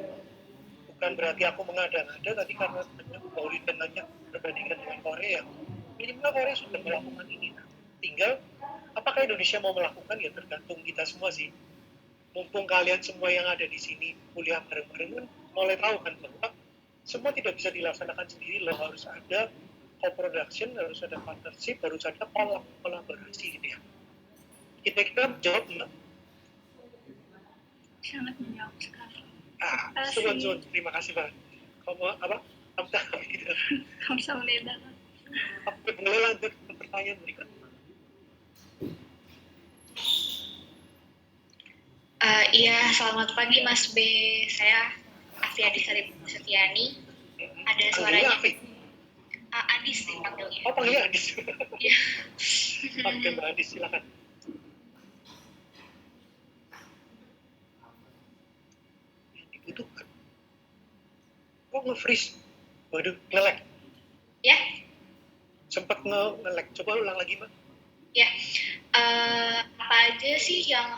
bukan berarti aku mengada-ngada, tapi karena banyak Pauli dan banyak berbandingkan dengan Korea. Minimal Korea sudah melakukan ini. Nah, tinggal apakah Indonesia mau melakukan ya tergantung kita semua sih. Mumpung kalian semua yang ada di sini kuliah bareng-bareng kan mulai tahu kan bahwa semua tidak bisa dilaksanakan sendiri loh, harus ada co-production, harus ada partnership, harus ada kolaborasi gitu ya. Kita jawab nggak? Sangat menjawab sekali. Suun, terima kasih Pak. Kamu apa? Kamsahamnida. Oke, boleh lanjut ke pertanyaan berikut. Iya, selamat pagi Mas B. Saya Afiadi Setiani. Ada suaranya. Adis dipanggilnya. Oh, panggilnya Adis. Iya. Oke, Mbak Adis, silakan. Yang dibutuhkan. Kok nge-freeze? Waduh, nge-lag. Ya. Sempat nge-lag. Coba ulang lagi, Mbak. Ya. Apa aja sih yang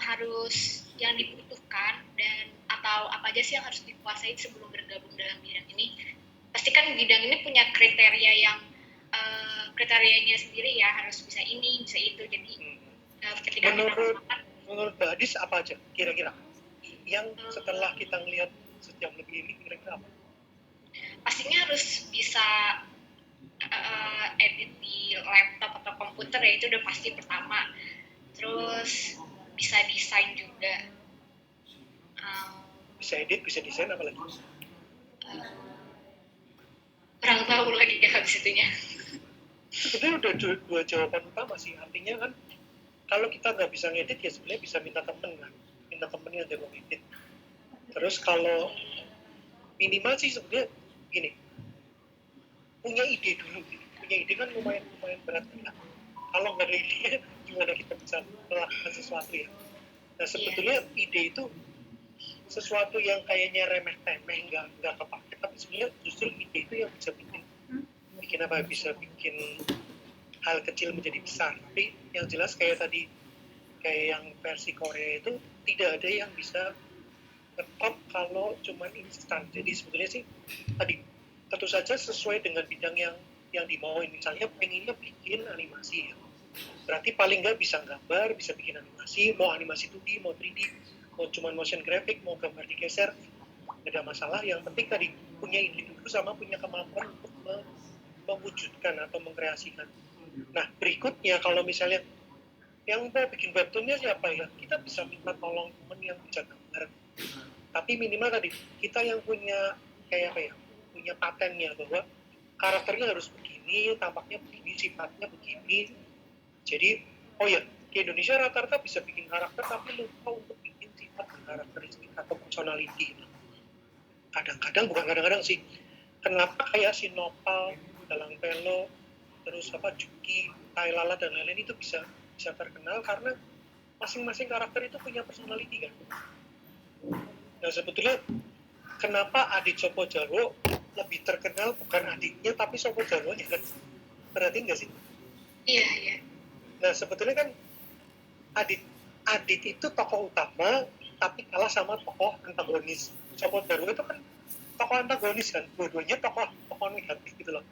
dibutuhkan dan atau apa aja sih yang harus dikuasai sebelum bergabung dalam bidang ini? Pastikan bidang ini punya kriteria yang kriterianya sendiri ya, harus bisa ini, bisa itu. Jadi ketika menurut Mbak Adis apa aja kira-kira yang setelah kita ngelihat sejam lebih ini kira-kira apa? Pastinya harus bisa edit di laptop atau komputer ya, itu udah pasti pertama. Terus bisa desain juga. Bisa edit, bisa desain apa lagi? Kurang tahu lagi ya habis itunya. Sebetulnya udah dua jawaban utama sih. Artinya kan kalau kita nggak bisa ngedit ya sebenarnya bisa minta temen kan, minta temen yang jago ngedit. Terus kalau minimal sih sebenarnya gini, punya ide dulu. Punya ide kan lumayan berat kan. Kalau nggak ada ide gimana kita bisa melakukan sesuatu ya. Nah sebetulnya ide itu sesuatu yang kayaknya remeh-temeh, nggak kepake, tapi sebenarnya justru ide itu yang bisa bikin apa, bisa bikin hal kecil menjadi besar. Tapi yang jelas kayak tadi, kayak yang versi Korea itu tidak ada yang bisa ngetop kalau cuma instan. Jadi sebetulnya sih tadi tentu saja sesuai dengan bidang yang dimauin. Misalnya pengennya bikin animasi ya, berarti paling nggak bisa gambar, bisa bikin animasi, mau animasi 2D, mau 3D, mau cuma motion graphic, mau gambar digeser, nggak ada masalah. Yang penting tadi punya ide dulu sama punya kemampuan untuk mewujudkan atau mengkreasikan. Nah berikutnya kalau misalnya yang mau bikin webtoonnya siapa ya, kita bisa minta tolong teman yang bisa gambar. Tapi minimal tadi kita yang punya kayak apa ya, punya patennya bahwa karakternya harus begini, tampaknya begini, sifatnya begini. Jadi oh ya, di Indonesia rata-rata bisa bikin karakter tapi lupa untuk bikin sifat dan karakteristik atau personality. Kadang-kadang, bukan kadang-kadang sih, kenapa kayak si Nopal, Dalang Pelo, terus Juki, Tailala dan lain-lain itu bisa terkenal karena masing-masing karakter itu punya personality kan. Nah sebetulnya kenapa Adit Sopo Jarwo lebih terkenal bukan adiknya tapi Sopo Jarwonya kan? Perhatiin nggak sih? Iya. Nah sebetulnya kan Adit itu tokoh utama tapi kalah sama tokoh antagonis. Sopo Jarwo itu kan tokoh antagonis kan, dua-duanya tokoh negatif gitu loh.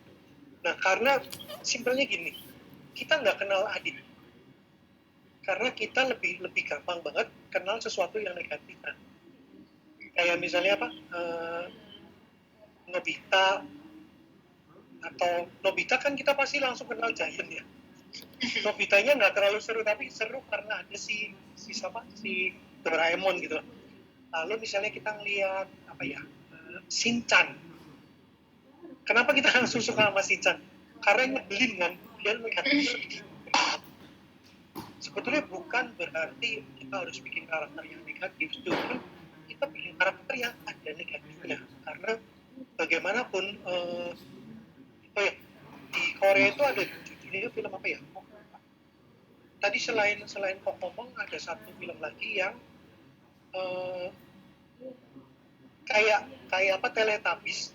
Nah karena simpelnya gini, kita nggak kenal Adit karena kita lebih gampang banget kenal sesuatu yang negatif kan. Kayak misalnya Nobita, atau Nobita kan kita pasti langsung kenal Giant ya. Nobitanya nggak terlalu seru, tapi seru karena ada si Doraemon gitu. Lalu misalnya kita ngelihat Shinchan. Kenapa kita langsung suka sama Shinchan? Karena nyebelin kan, dia negatif. Sebetulnya bukan berarti kita harus bikin karakter yang negatif, justru kita bikin karakter yang ada negatifnya, karena bagaimanapun di Korea itu ada judulnya film apa ya? Tadi selain Kokomong ada satu film lagi yang kayak apa, Teletubbies.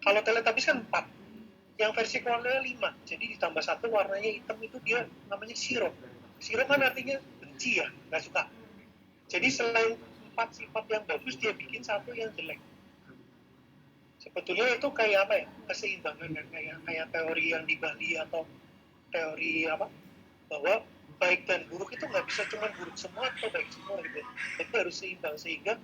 Kalau Teletubbies kan 4, yang versi Korea 5, jadi ditambah satu warnanya hitam, itu dia namanya Shiro. Shiro kan artinya benci ya, nggak suka. Jadi selain 4 sifat yang bagus, dia bikin satu yang jelek. Sebetulnya itu kayak apa ya, keseimbangan kan, kayak teori yang di Bali atau teori apa, bahwa baik dan buruk itu nggak bisa cuma buruk semua atau baik semua gitu. Itu harus seimbang, sehingga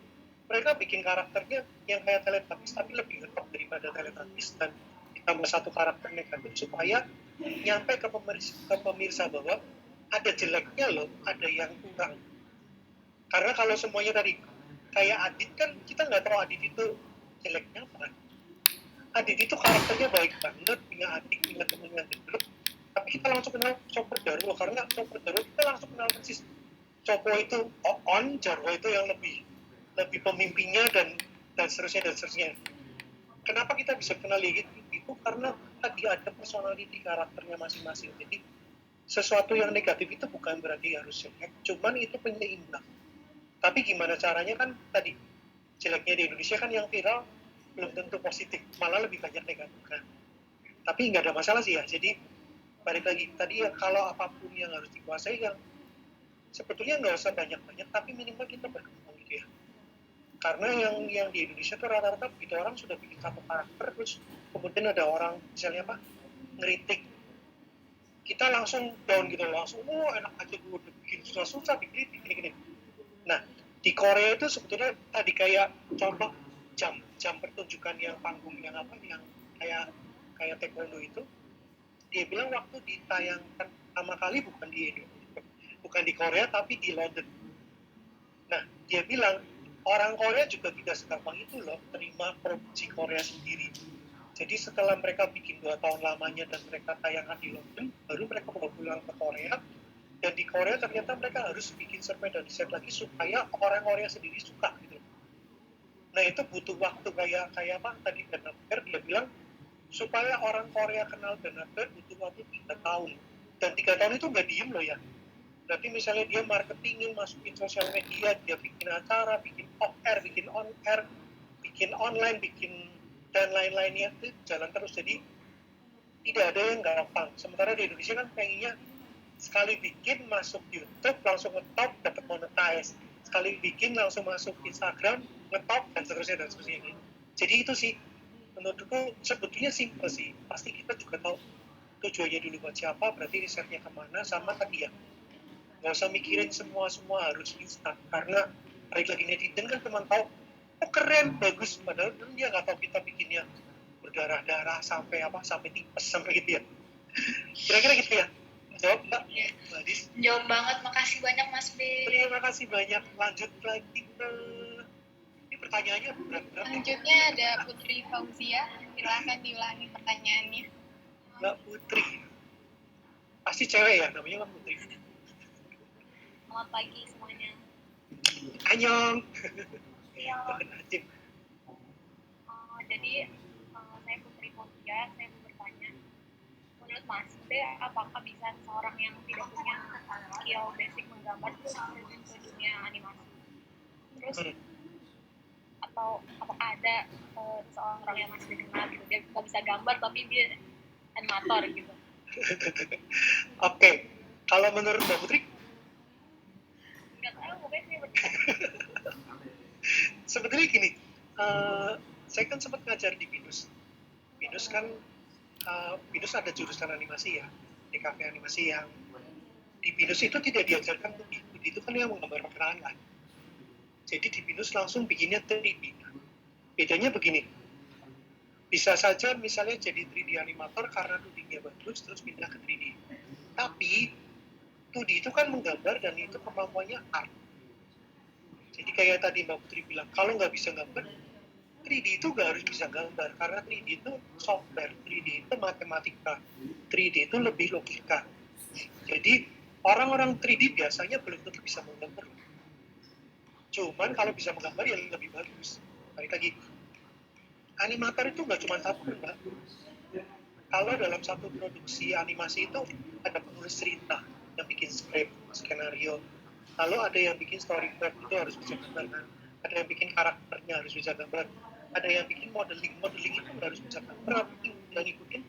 mereka bikin karakternya yang kayak Teletubbies tapi lebih lengkap daripada Teletubbies, dan ditambah satu karakter negatif supaya nyampe ke pemirsa bahwa ada jeleknya loh, ada yang kurang. Karena kalau semuanya tadi kayak Adit kan, kita nggak tahu Adit itu jeleknya apa. Adit itu karakternya baik banget, punya adik, punya temen yang deket, tapi kita langsung kenal Chopper Darwo, karena Chopper Darwo kita langsung kenal persis. Chopo itu on, Jarwo itu yang lebih pemimpinnya dan seterusnya. Kenapa kita bisa kenal itu? Karena tadi ada personality karakternya masing-masing. Jadi sesuatu yang negatif itu bukan berarti harus jelek, cuman itu penyeimbang. Tapi gimana caranya, kan tadi jeleknya di Indonesia kan yang viral belum tentu positif, malah lebih banyak negatif kan. Tapi nggak ada masalah sih ya. Jadi balik lagi tadi ya, kalau apapun yang harus dikuasai, yang sebetulnya nggak usah banyak-banyak, tapi minimal kita berkembang gitu ya. Karena yang di Indonesia tuh rata-rata begitu orang sudah bikin satu karakter, terus kemudian ada orang misalnya apa ngeritik, kita langsung down gitu, langsung enak aja gue udah bikin susah-susah dikritik gini-gini. Nah di Korea itu sebetulnya tadi kayak contoh jam pertunjukan yang panggung yang apa, yang kayak taekwondo itu, dia bilang waktu ditayangkan pertama kali bukan di Korea tapi di London. Nah dia bilang orang Korea juga tidak segampang itu loh terima produksi Korea sendiri. Jadi setelah mereka bikin 2 tahun lamanya dan mereka tayangkan di London, baru mereka mau pulang ke Korea. Dan di Korea ternyata mereka harus bikin survei dan riset lagi supaya orang Korea sendiri suka gitu. Nah itu butuh waktu kayak apa tadi Benatar dia bilang, supaya orang Korea kenal Benatar butuh waktu 3 tahun. Dan 3 tahun itu nggak diem loh ya. Berarti misalnya dia marketingin, masukin sosial media, dia bikin acara, bikin off-air, bikin on-air, bikin online, bikin dan lain-lainnya, itu jalan terus. Jadi tidak ada yang gampang. Sementara di Indonesia kan pengennya sekali bikin masuk YouTube langsung ngetop dapat monetize, sekali bikin langsung masuk Instagram ngetop dan seterusnya. Jadi itu sih menurutku sebetulnya simpel sih. Pasti kita juga tahu tujuannya dulu buat siapa, berarti risetnya kemana, sama tadi ya nggak usah mikirin semua harus instan, karena balik lagi netizen kan cuma tahu keren bagus, padahal dia nggak tahu kita bikinnya berdarah-darah sampai tipes sampai gitu ya. Kira-kira gitu ya. Jawab Mbak? Mbak Dis? Jauh banget, makasih banyak Mas B. Terima kasih banyak. Lanjut lagi ke ini pertanyaannya berat-berat. Selanjutnya ada Putri Fauzia. Silakan diulangi pertanyaannya. Mbak Putri. Pasti cewek ya, namanya Mbak Putri. Selamat pagi semuanya. Annyeong. Iya. Najib. Jadi saya Putri Fauzia, saya mau bertanya, menurut Mas B, apakah bisa seorang yang tidak punya skill basic menggambar itu terjun ke dunia animasi? Terus atau apakah ada seorang yang masih dikenal gitu, dia nggak bisa gambar tapi dia animator gitu? Oke. Kalau menurut Mbak Putri? Nggak tahu, mungkin saya bertanya. Sebetulnya gini, saya kan sempat ngajar di BINUS. BINUS kan, BINUS ada jurusan animasi ya, di kafe animasi yang di BINUS itu tidak diajarkan 2D, itu kan yang menggambar perkenalan. Jadi di BINUS langsung bikinnya 3D. Bedanya begini, bisa saja misalnya jadi 3D animator karena 2D-nya bagus, terus pindah ke 3D. Tapi 2D itu kan menggambar dan itu kemampuannya art. Jadi kayak tadi Mbak Putri bilang, kalau nggak bisa gambar, 3D itu nggak harus bisa gambar, karena 3D itu software, 3D itu matematika, 3D itu lebih logika. Jadi orang-orang 3D biasanya belum tentu bisa menggambar. Cuman kalau bisa menggambar ya lebih bagus. Balik lagi, animator itu nggak cuma satu, Mbak. Kalau dalam satu produksi animasi itu ada penulis cerita yang bikin skrip, skenario. Lalu ada yang bikin storyboard, itu harus bisa gambar. Ada yang bikin karakternya harus bisa gambar. Ada yang bikin modeling itu harus bisa gambar. Yang ngikutin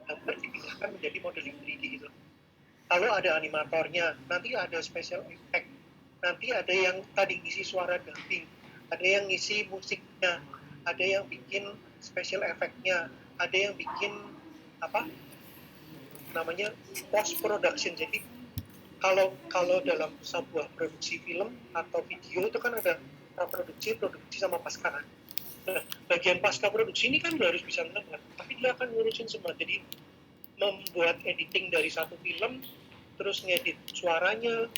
gambar dipindahkan menjadi modeling 3D gitu. Lalu ada animatornya, nanti ada special effect, nanti ada yang tadi ngisi suara dubbing, ada yang ngisi musiknya, ada yang bikin special effect-nya, ada yang bikin apa namanya post production. Jadi kalau dalam sebuah produksi film atau video itu kan ada produksi sama pasca kan. Nah, bagian pasca produksi ini kan harus bisa ngegambar, tapi dia akan ngurusin semua. Jadi membuat editing dari satu film, terus ngedit suaranya,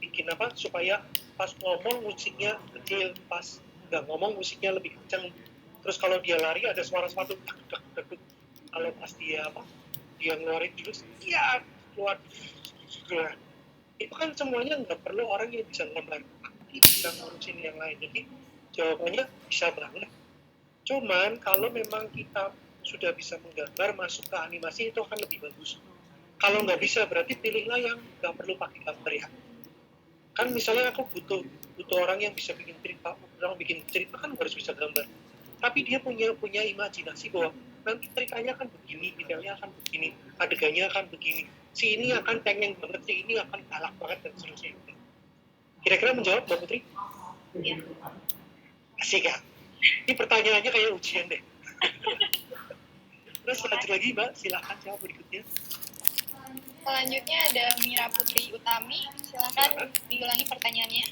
bikin apa supaya pas ngomong musiknya kecil, pas nggak ngomong musiknya lebih kencang. Terus kalau dia lari ada suara sepatu, kalau pas dia ngeluarin jurus, ya keluar. Nah, itu kan semuanya nggak perlu orang yang bisa gambar, tapi bisa ngurusin yang lain. Jadi jawabannya bisa banget. Cuman kalau memang kita sudah bisa menggambar masuk ke animasi itu akan lebih bagus. Kalau nggak bisa berarti pilihlah yang nggak perlu pakai gambar ya. Kan misalnya aku butuh orang yang bisa bikin cerita, orang bikin cerita kan harus bisa gambar. Tapi dia punya imajinasi bahwa nanti ceritanya akan begini, detailnya akan begini, adegannya akan begini. Si ini akan cengeng banget, si ini akan galak banget dan seterusnya. Kira-kira menjawab Mbak Putri? Iya. Asik ya? Ini pertanyaannya kayak ujian deh. Terus lanjut lagi Mbak, silakan jawab berikutnya. Selanjutnya ada Mira Putri Utami. Silakan diulangi pertanyaannya.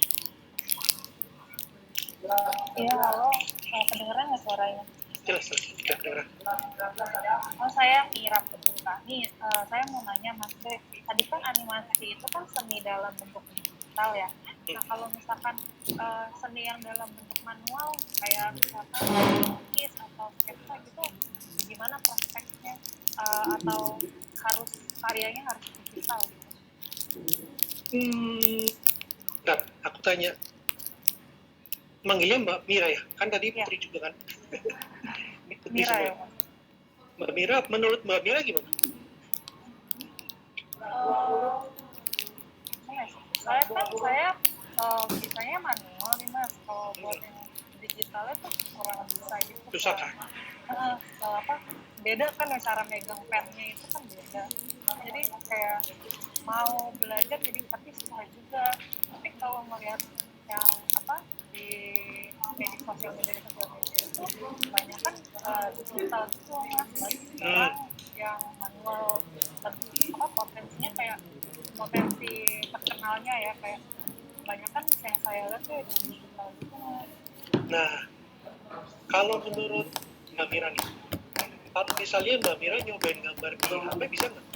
Iya, halo. Kedengeran nggak suaranya? Jelas, sudah kedengeran. Oh, saya Mira Putri Utami. Saya mau nanya, Mas Bek. Tadi kan animasi itu kan seni dalam bentuk digital ya. Nah, kalau misalkan seni yang dalam bentuk manual, kayak misalkan lukis atau sketsa gitu, gimana prospeknya? Atau harus karyanya harus digital gitu? Bentar, aku tanya. Manggilnya Mbak Mira ya? Kan tadi Putri juga kan? Mira ya, Mas? Mbak Mira, menurut Mbak Mira gimana? Saya bisanya manual nih Mas. Kalau buat yang digitalnya tuh kurang bisa gitu. Susah kan? Beda kan ya cara megang pennya itu kan beda. Jadi kayak mau belajar jadi tapi susah juga. Tapi kalau melihat yang di sosial media itu banyak kan digital gitu Mas. Sekarang yang manual lebih potensinya kayak potensi terkenalnya ya, kayak banyak kan yang saya lihat tuh di digital gitu. Nah, kalau menurut Mbak Mira nih, kalau misalnya Mbak Mira nyobain gambar di HP bisa nggak?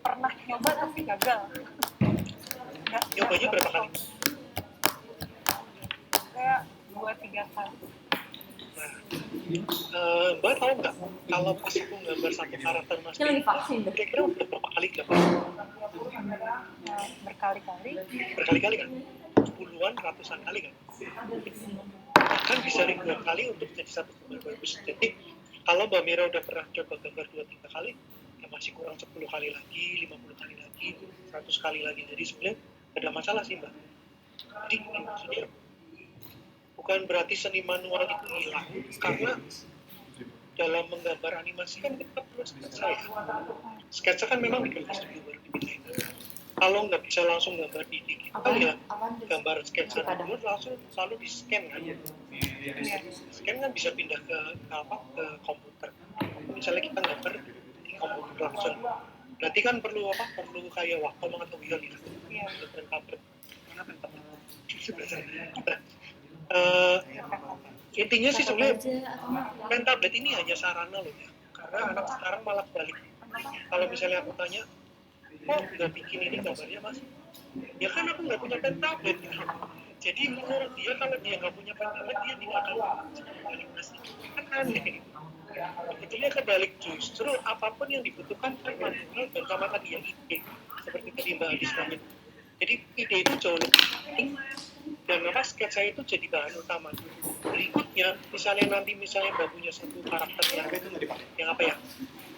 Pernah nyoba tapi gagal. Nyobanya berapa kali? Kayak 2-3 kali. Nah, Mbak tahu nggak kalau pas aku gambar satu karakter Mas kira-kira udah berapa kali gambar? Berkali-kali kan? Puluhan, ratusan kali kan? Bahkan bisa ribuan kali untuk jadi satu gambar bagus. Jadi kalau Mbak Mira udah pernah coba gambar 2-3 kali, ya masih kurang 10 kali lagi, 50 kali lagi, 100 kali lagi. Jadi sebenarnya ada masalah sih Mbak. Jadi maksudnya bukan berarti seni manual itu hilang, karena dalam menggambar animasi kan kita perlu sketsa ya. Sketsa kan memang digambar studio baru dipindahin. Kalau nggak bisa langsung gambar di digital ya gambar sketsa dulu langsung selalu di scan kan. Scan kan bisa pindah ke komputer. Misalnya kita gambar di komputer langsung, berarti kan perlu kayak Wacom atau Wheel gitu. Pen tablet. Mana pen tablet? Intinya sih sebenarnya pen tablet ini hanya sarana loh ya, karena anak sekarang malah balik. Kalau misalnya aku tanya, kok nggak bikin ini gambarnya Mas? Ya kan aku nggak punya pen tablet. Jadi menurut dia kalau dia nggak punya pen tablet dia tidak akan animasi. Kan aneh. Sebetulnya kebalik, justru apapun yang dibutuhkan kan manual dan sama tadi yang ide seperti tadi Mbak Adis bilang. Jadi ide itu jauh lebih penting dan sketsa itu jadi bahan utama. Berikutnya misalnya punya satu karakter yang apa ya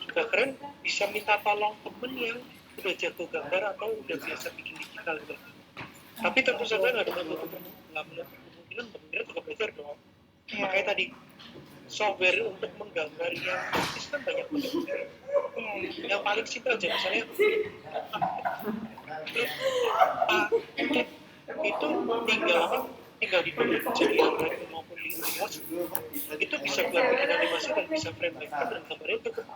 juga keren, bisa minta tolong temen yang udah jago gambar atau udah biasa bikin digital gitu. Tapi tentu saja nggak menutup kemungkinan benar juga belajar dong. Makanya tadi software untuk menggambar yang artis kan banyak banget. Yang paling simpel aja misalnya itu tinggal dibangun jadi Android maupun di iOS itu bisa buat bikin animasi dan bisa frame by frame dan gambarnya cukup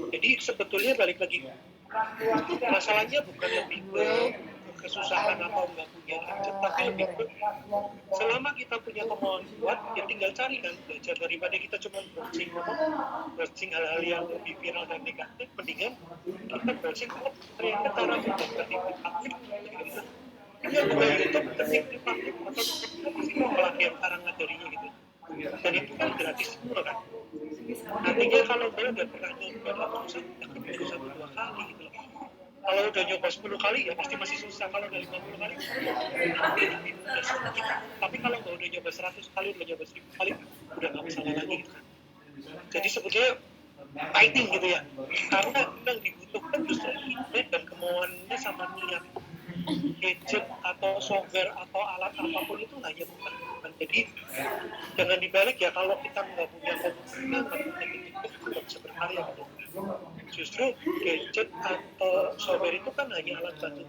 jadi sebetulnya balik lagi masalahnya bukan lebih ke kesusahan atau nggak punya budget, tapi lebih ke selama kita punya kemauan kuat ya tinggal cari kan belajar daripada kita cuma browsing hal-hal yang lebih viral dan negatif, mendingan kita browsing ternyata cara menggambar di publik gitu. Dia buka YouTube ketik di publik atau pasti mau pelatihan cara ngajarinya gitu dan itu kan gratis semua kan. Artinya kalau dia udah pernah nyoba dalam susah 1-2 kali gitu loh. Kalau udah nyoba 10 kali ya pasti masih susah, kalau udah 50 kali tapi kalau udah nyoba 100 kali, udah nyoba 1000 kali udah gak masalah lagi gitu kan. Jadi sebetulnya fighting gitu ya, karena yang dibutuhkan justru ide dan kemauannya sama niat. Gadget atau software atau alat apapun itu hanya bukan. Jadi jangan dibalik ya, kalau kita nggak punya komputer nggak punya gadget nggak bisa berkarya gitu. Justru gadget atau software itu kan hanya alat bantu,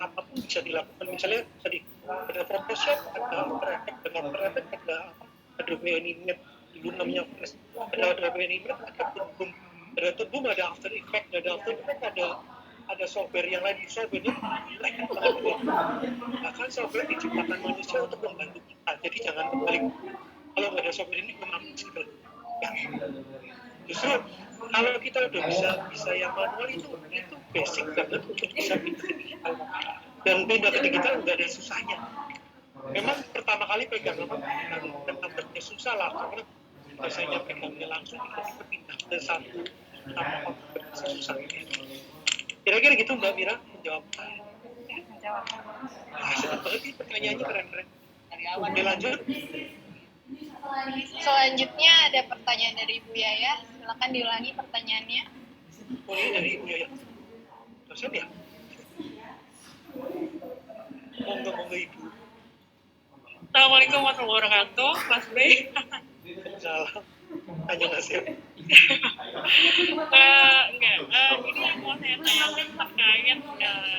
apapun bisa dilakukan. Misalnya tadi ada Photoshop, ada After Effects, dengan After Effects ada Adobe Animate dulu namanya Flash, ada Adobe Animate, ada Boom, ada After Effects, ada software yang lain. Software-nya bahkan software diciptakan manusia untuk membantu kita, jadi jangan kebalik kalau nggak ada software ini belum mampu gitu ya. Justru kalau kita udah bisa yang manual itu basic banget untuk bisa pindah ke digital, dan pindah ke digital nggak ada susahnya. Memang pertama kali pegang gambarnya susah lah, karena biasanya pegangnya langsung itu pindah ke satu susah. Kira-kira gitu Mbak Mira menjawab. Senang banget nih pertanyaannya, keren-keren. Oke, lanjut. Selanjutnya ada pertanyaan dari Ibu Yaya. Silakan diulangi pertanyaannya. Oh, ini dari Ibu Yaya. Dosen ya? Monggo Ibu. Assalamualaikum warahmatullahi wabarakatuh, Mas B. Salam. Annyeonghaseyo. Ini yang mau saya tanyakan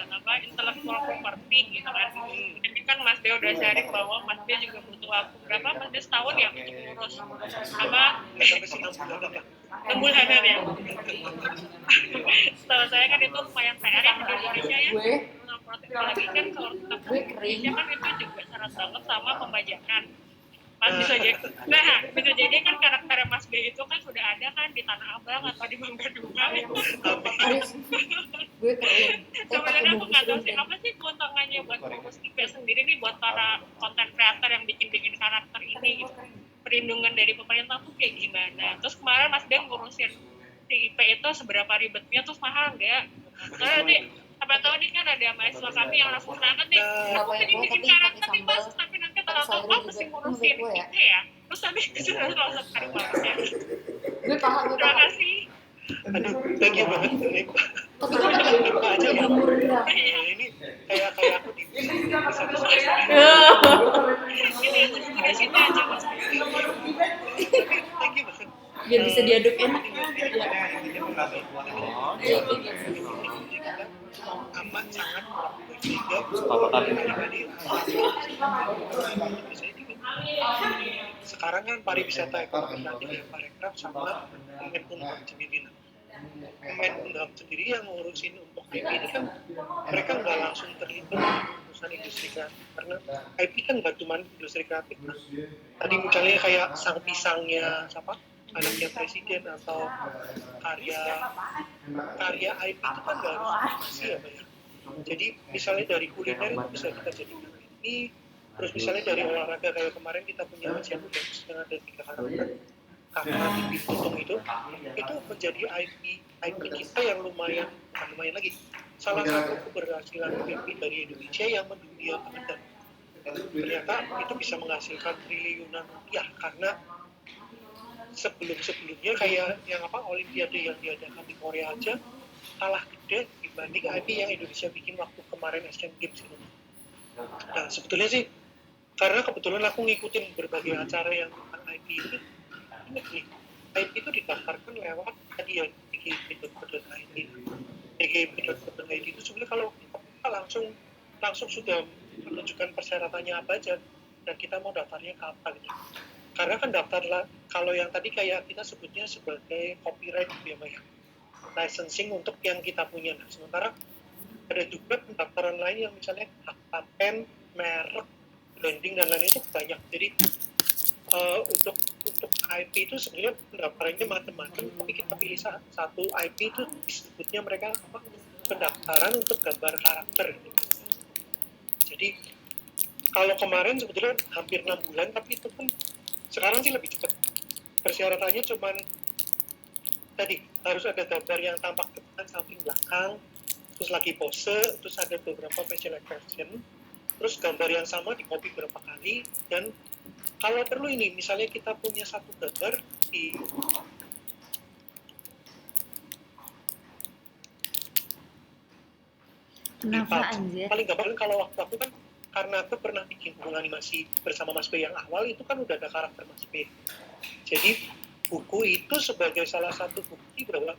terkait intellectual property gitu kan. Jadi kan Mas B udah sharing bahwa Mas B juga butuh waktu berapa? Mas B setahun ya untuk ngurus pembulanan ya. Setahu saya kan itu lumayan PR ya di Indonesia ya. Apalagi kan kalau kita ke Indonesia kan itu juga syarat banget sama pembajakan. Bisa jadi kan karakter Mas B itu kan sudah ada kan di Tanah Abang atau di Mangga 2 sebenarnya aku nggak tahu sih apa sih keuntungannya buat ngurus IP sendiri nih, buat para content creator yang bikin karakter ini gitu. Perlindungan dari pemerintah tuh kayak gimana, terus kemarin Mas B ngurusin si IP itu seberapa ribetnya, terus mahal nggak? Soalnya nanti apa tahu nih kan ada mahasiswa kami yang langsung banget nih, aku pengen bikin karakter nih Mas, tapi nanti tahu mesti ngurusin itu ya, terus nanti sudah langsung cari bagusnya. Gue paham. Terima kasih. Aduh, thank you banget nih Pak. Aja ya. Ini kayak aku di Ini udah situ aja Mas. Thank you banget. Biar bisa diaduk enak. Amat sangat juga sekarang kan pariwisata ekonomi kreatif Parekraf sama Kemenkumham sendiri. Kemenkumham sendiri yang ngurusin untuk IP ini kan mereka nggak langsung terlibat urusan industri kreatif, karena IP kan nggak cuma industri kreatif. Tadi misalnya kayak sang pisangnya siapa, anaknya presiden, atau karya IP itu kan nggak harus animasi ya Pak ya. Jadi misalnya dari kuliner itu bisa kita jadikan IP, terus misalnya dari olahraga kayak kemarin kita punya Asian Games yang ada 3 karakter karena TV potong itu menjadi IP kita yang lumayan lagi salah satu keberhasilan IP dari Indonesia yang mendunia banget. Ternyata itu bisa menghasilkan triliunan rupiah karena sebelum-sebelumnya kayak yang Olimpiade yang diadakan di Korea aja kalah gede dibanding IP yang Indonesia bikin waktu kemarin Asian Games itu. Nah sebetulnya sih karena kebetulan aku ngikutin berbagai acara yang tentang IP ini nih, IP itu didaftarkan lewat tadi ya dgip.co.id. dgip.co.id itu sebenarnya kalau kita langsung sudah menunjukkan persyaratannya apa aja dan kita mau daftarnya kapan gitu. Karena kan kalau yang tadi kayak kita sebutnya sebagai copyright ya Maya, licensing untuk yang kita punya. Nah, sementara ada juga pendaftaran lain yang misalnya hak paten, merek, branding dan lain-lain itu banyak. Jadi untuk IP itu sebenarnya pendaftarannya macam-macam, tapi kita pilih satu IP itu disebutnya mereka pendaftaran untuk gambar karakter. Jadi kalau kemarin sebetulnya hampir 6 bulan, tapi itu pun sekarang sih lebih cepat. Persyaratannya cuman tadi harus ada gambar yang tampak depan, samping, belakang, terus lagi pose, terus ada beberapa facial expression, terus gambar yang sama di copy berapa kali, dan kalau perlu ini misalnya kita punya satu gambar di Kenapa anjir? paling gampang kalau waktu aku kan karena aku pernah bikin buku animasi bersama Mas B yang awal itu kan udah ada karakter Mas B. Jadi buku itu sebagai salah satu bukti bahwa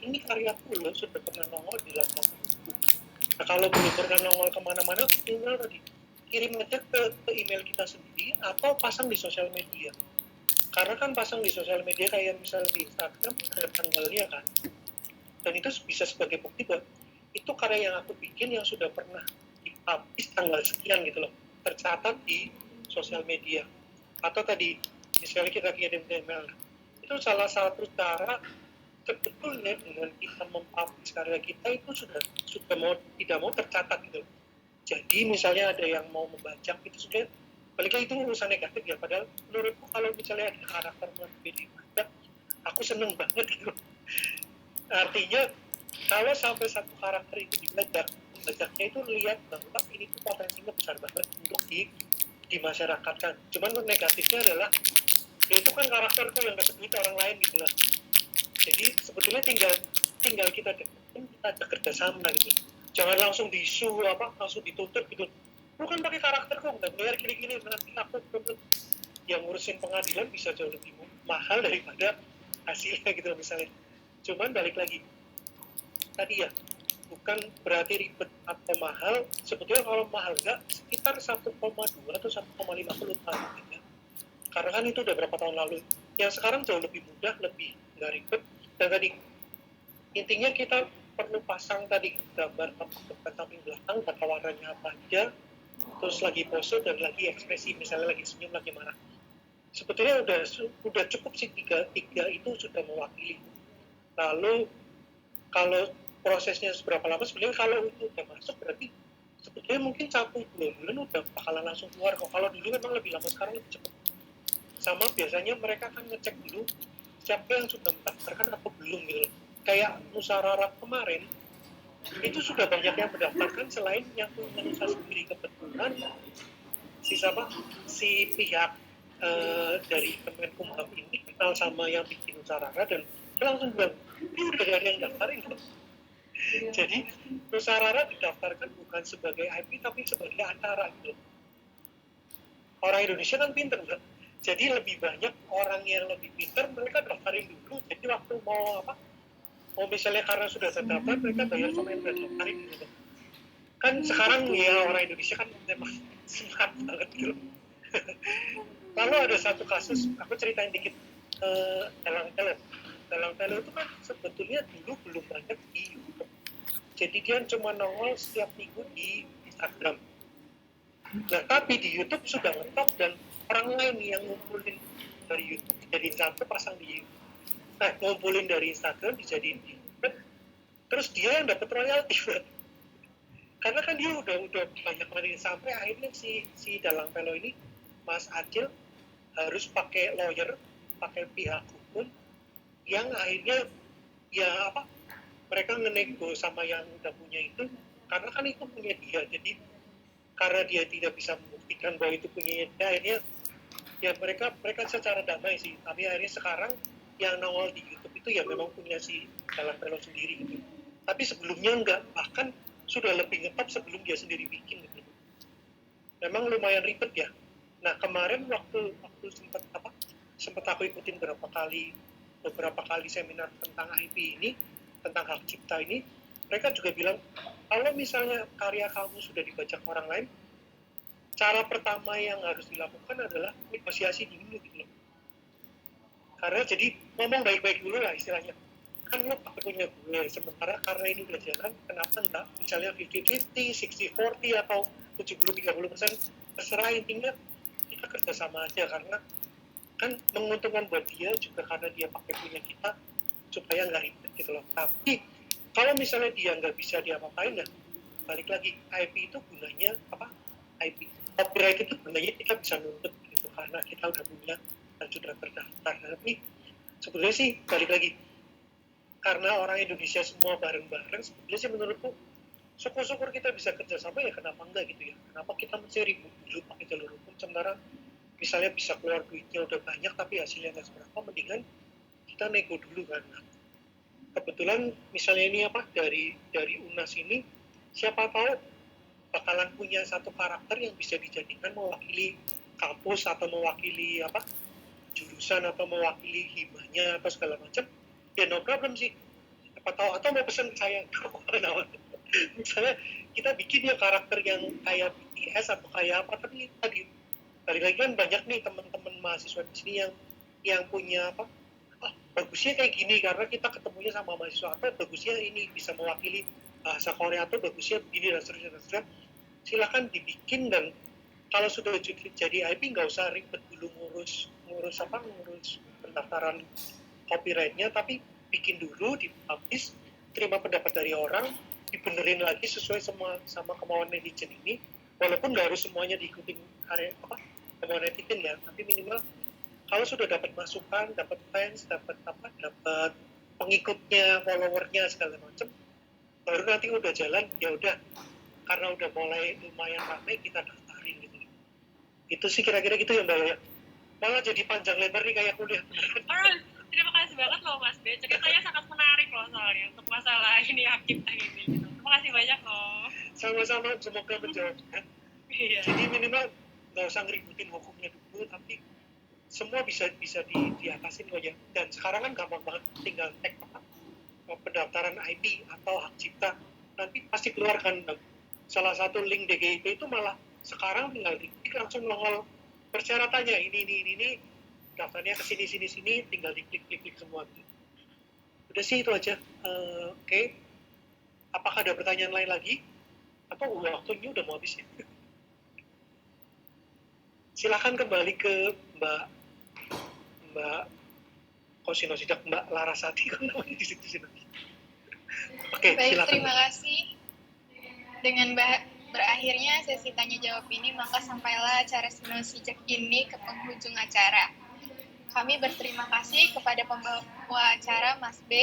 ini karyaku loh sudah pernah nongol di dalam buku. Nah kalau belum pernah nongol kemana-mana, tinggal tadi kirim aja ke email kita sendiri atau pasang di sosial media. Karena kan pasang di sosial media kayak misalnya di Instagram ada tanggalnya kan. Dan itu bisa sebagai bukti bahwa itu karya yang aku bikin yang sudah pernah dipublish tanggal sekian gitu loh, tercatat di sosial media. Atau tadi misalnya kita kirim email, itu salah satu cara sebetulnya dengan kita mempublish karya kita itu sudah tidak mau tercatat gitu. Jadi misalnya ada yang mau membaca itu sudah balik lagi itu urusan negatif ya, padahal menurutku kalau misalnya ada karakter berbeda dibaca, aku seneng banget gitu. Artinya kalau sampai satu karakter itu dibaca-bacanya itu lihat bahwa ini tuh potensinya besar banget untuk dimasyarakatkan. Cuman negatifnya adalah ya itu kan karakterku yang kesebut orang lain gitu lah. Jadi sebetulnya tinggal kita kerja sama gitu. Jangan langsung disu langsung ditutup gitu. Lu kan pakai karakterku nggak bayar gini-gini, nanti aku yang ngurusin pengadilan bisa jauh lebih mahal daripada hasilnya gitu misalnya. Cuman balik lagi tadi ya, bukan berarti ribet atau mahal. Sebetulnya kalau mahal nggak sekitar 1,2 atau 1,50 tahun ya. Karena kan itu udah berapa tahun lalu. Yang sekarang jauh lebih mudah, lebih nggak ribet. Dan tadi intinya kita perlu pasang tadi gambar depan samping belakang, data warnanya apa aja, terus lagi pose dan lagi ekspresi, misalnya lagi senyum, lagi marah. Sebetulnya udah cukup sih tiga itu sudah mewakili. Lalu kalau prosesnya seberapa lama, sebenarnya kalau itu udah masuk berarti sebetulnya mungkin 1-2 bulan udah bakalan langsung keluar kok. Kalau dulu memang lebih lama, sekarang lebih cepat. Sama biasanya mereka kan ngecek dulu siapa yang sudah mendaftarkan atau belum gitu. Kayak musyawarah kemarin itu sudah banyak yang mendaftarkan selain yang punya usaha sendiri. Kebetulan si pihak dari Kemenkumham ini kenal sama yang bikin musyawarah dan dia langsung bilang ini udah ada yang daftarin kok. Jadi musyawarah didaftarkan bukan sebagai IP tapi sebagai acara gitu. Orang Indonesia kan pinter kan? Jadi lebih banyak orang yang lebih pinter mereka daftarin dulu. Jadi waktu mau misalnya karena sudah terdaftar mereka bayar sama yang daftarin gitu. Kan sekarang ya orang Indonesia kan memang smart banget gitu. Lalu ada satu kasus, aku ceritain dikit. Dalang Telo itu kan sebetulnya dulu belum banyak di YouTube. Jadi dia cuma nongol setiap minggu di Instagram. Nah tapi di YouTube sudah ngetop dan orang lain yang ngumpulin dari YouTube dijadiin satu pasang di YouTube. Nah ngumpulin dari Instagram dijadiin di YouTube. Terus dia yang dapat royalti. Karena kan dia udah banyak banget sampai akhirnya si Dalang Telo ini Mas Acil harus pakai lawyer, pakai pihak hukum yang akhirnya mereka ngenego sama yang udah punya itu karena kan itu punya dia, jadi karena dia tidak bisa membuktikan bahwa itu punya dia, akhirnya ya mereka secara damai sih, tapi akhirnya sekarang yang nongol di YouTube itu ya memang punya si Galang Pelong sendiri gitu. Tapi sebelumnya enggak, bahkan sudah lebih ngetop sebelum dia sendiri bikin gitu. Memang lumayan ribet ya. Nah kemarin waktu sempat aku ikutin beberapa kali seminar tentang IP ini, tentang hak cipta ini, mereka juga bilang kalau misalnya karya kamu sudah dibaca orang lain, cara pertama yang harus dilakukan adalah negosiasi dulu gitu loh. Karena jadi ngomong baik-baik dulu lah istilahnya. Kan lo pakai punya gue, sementara karena ini udah jalan, kenapa enggak? Misalnya 50-50, 60-40 atau 70-30%, terserah, intinya kita kerjasama aja karena kan menguntungkan buat dia juga karena dia pakai punya kita supaya nggak ribet gitu loh. Tapi kalau misalnya dia nggak bisa diapa-apain ya balik lagi, IP itu gunanya apa? IP copyright itu gunanya kita bisa nuntut gitu karena kita udah punya dan sudah terdaftar. Tapi sebenarnya sih balik lagi karena orang Indonesia semua bareng-bareng, sebenarnya sih menurutku syukur-syukur kita bisa kerjasama ya, kenapa enggak gitu ya, kenapa kita mesti ribut dulu pakai jalur hukum sementara misalnya bisa keluar duitnya udah banyak tapi hasilnya nggak seberapa, mendingan kita nego dulu kan. Nah, kebetulan misalnya ini apa dari UNAS ini siapa tahu bakalan punya satu karakter yang bisa dijadikan mewakili kampus atau mewakili apa jurusan atau mewakili hibahnya atau segala macam, ya no problem sih. Siapa tahu atau mau pesen ke saya misalnya kita bikin ya karakter yang kayak BTS atau kayak apa, tapi tadi balik lagi kan banyak nih teman-teman mahasiswa di sini yang punya apa, bagusnya kayak gini karena kita ketemunya sama mahasiswa, atau bagusnya ini bisa mewakili bahasa Korea, atau bagusnya begini dan seterusnya. Silakan dibikin, dan kalau sudah jadi IP nggak usah ribet dulu ngurus pendaftaran copyrightnya, tapi bikin dulu, dipublish, terima pendapat dari orang, dibenerin lagi sesuai sama kemauan netizen ini, walaupun nggak harus semuanya diikutin kemauan netizen ya, tapi minimal kalau sudah dapat masukan, dapat fans, dapat pengikutnya, followernya segala macam, baru nanti udah jalan ya udah, karena udah mulai lumayan ramai kita daftarin gitu. Itu sih kira-kira gitu ya Mbak ya. Malah jadi panjang lebar nih kayak kuliah. Terima kasih banget loh Mas B, ceritanya sangat menarik loh soalnya untuk masalah ini hak cipta ini gitu. Terima kasih banyak loh. Sama-sama, semoga menjawabkan. Iya. Jadi minimal nggak usah ngeributin hukumnya dulu, tapi semua bisa diatasin aja. Dan sekarang kan gampang banget, tinggal tag pendaftaran IP atau hak cipta, nanti pasti keluarkan salah satu link DGIP itu, malah sekarang tinggal diklik langsung nongol persyaratannya ini daftarnya ke sini, tinggal diklik semua gitu. Udah sih itu aja. Oke. Apakah ada pertanyaan lain lagi? Atau waktunya udah mau habis ya? Silakan kembali ke Mbak Kosino Sidak, Mbak Larasati kan namanya di situ. Oke, baik, silakan. terima kasih. Dengan berakhirnya sesi tanya jawab ini, maka sampailah acara Kosino Sidak ini ke penghujung acara. Kami berterima kasih kepada pembawa acara Mas B,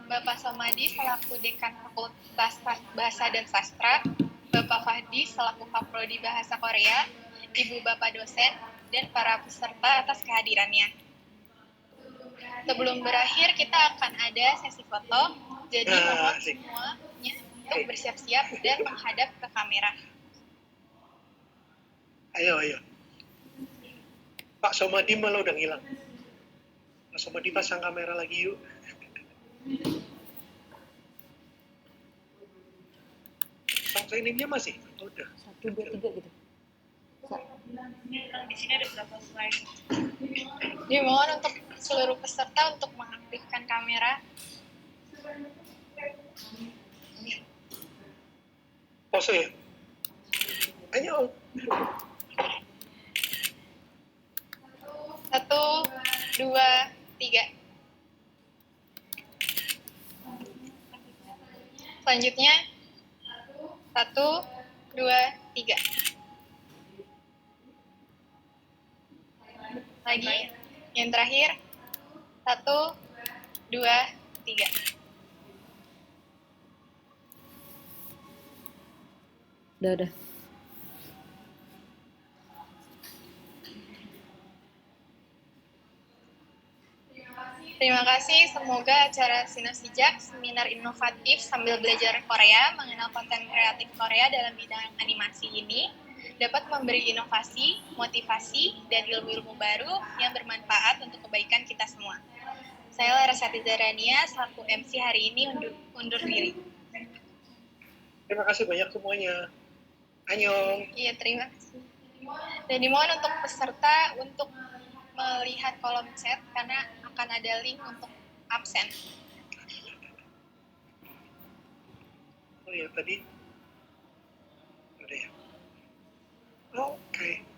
Bapak Somadi selaku Dekan Fakultas Bahasa dan Sastra, Bapak Fahdi selaku Kaprodi Bahasa Korea, Ibu Bapak dosen, dan para peserta atas kehadirannya. Sebelum berakhir, kita akan ada sesi foto, jadi mohon semuanya untuk bersiap-siap dan menghadap ke kamera. Ayo. Pak Somadi malah udah ngilang. Pak Somadi pasang kamera lagi yuk. Sampai ini masih? Udah. 1, 2, 3 gitu. Di sini ada berapa slide? Dimohon untuk seluruh peserta untuk mengaktifkan kamera. Pose ya? Ayo. 1, 2, 3. Selanjutnya 1, 2, 3. Lagi yang terakhir 1, 2, 3. Udah. Terima kasih, semoga acara Sinasijak, seminar inovatif sambil belajar Korea, mengenal konten kreatif Korea dalam bidang animasi ini, dapat memberi inovasi, motivasi, dan ilmu-ilmu baru yang bermanfaat untuk kebaikan kita semua. Saya Larasati Zarania, selaku MC hari ini undur diri. Terima kasih banyak semuanya. Annyeong. Iya, terima kasih. Dan dimohon untuk peserta untuk melihat kolom chat karena akan ada link untuk absen. Oh ya, tadi udah ya. Oke.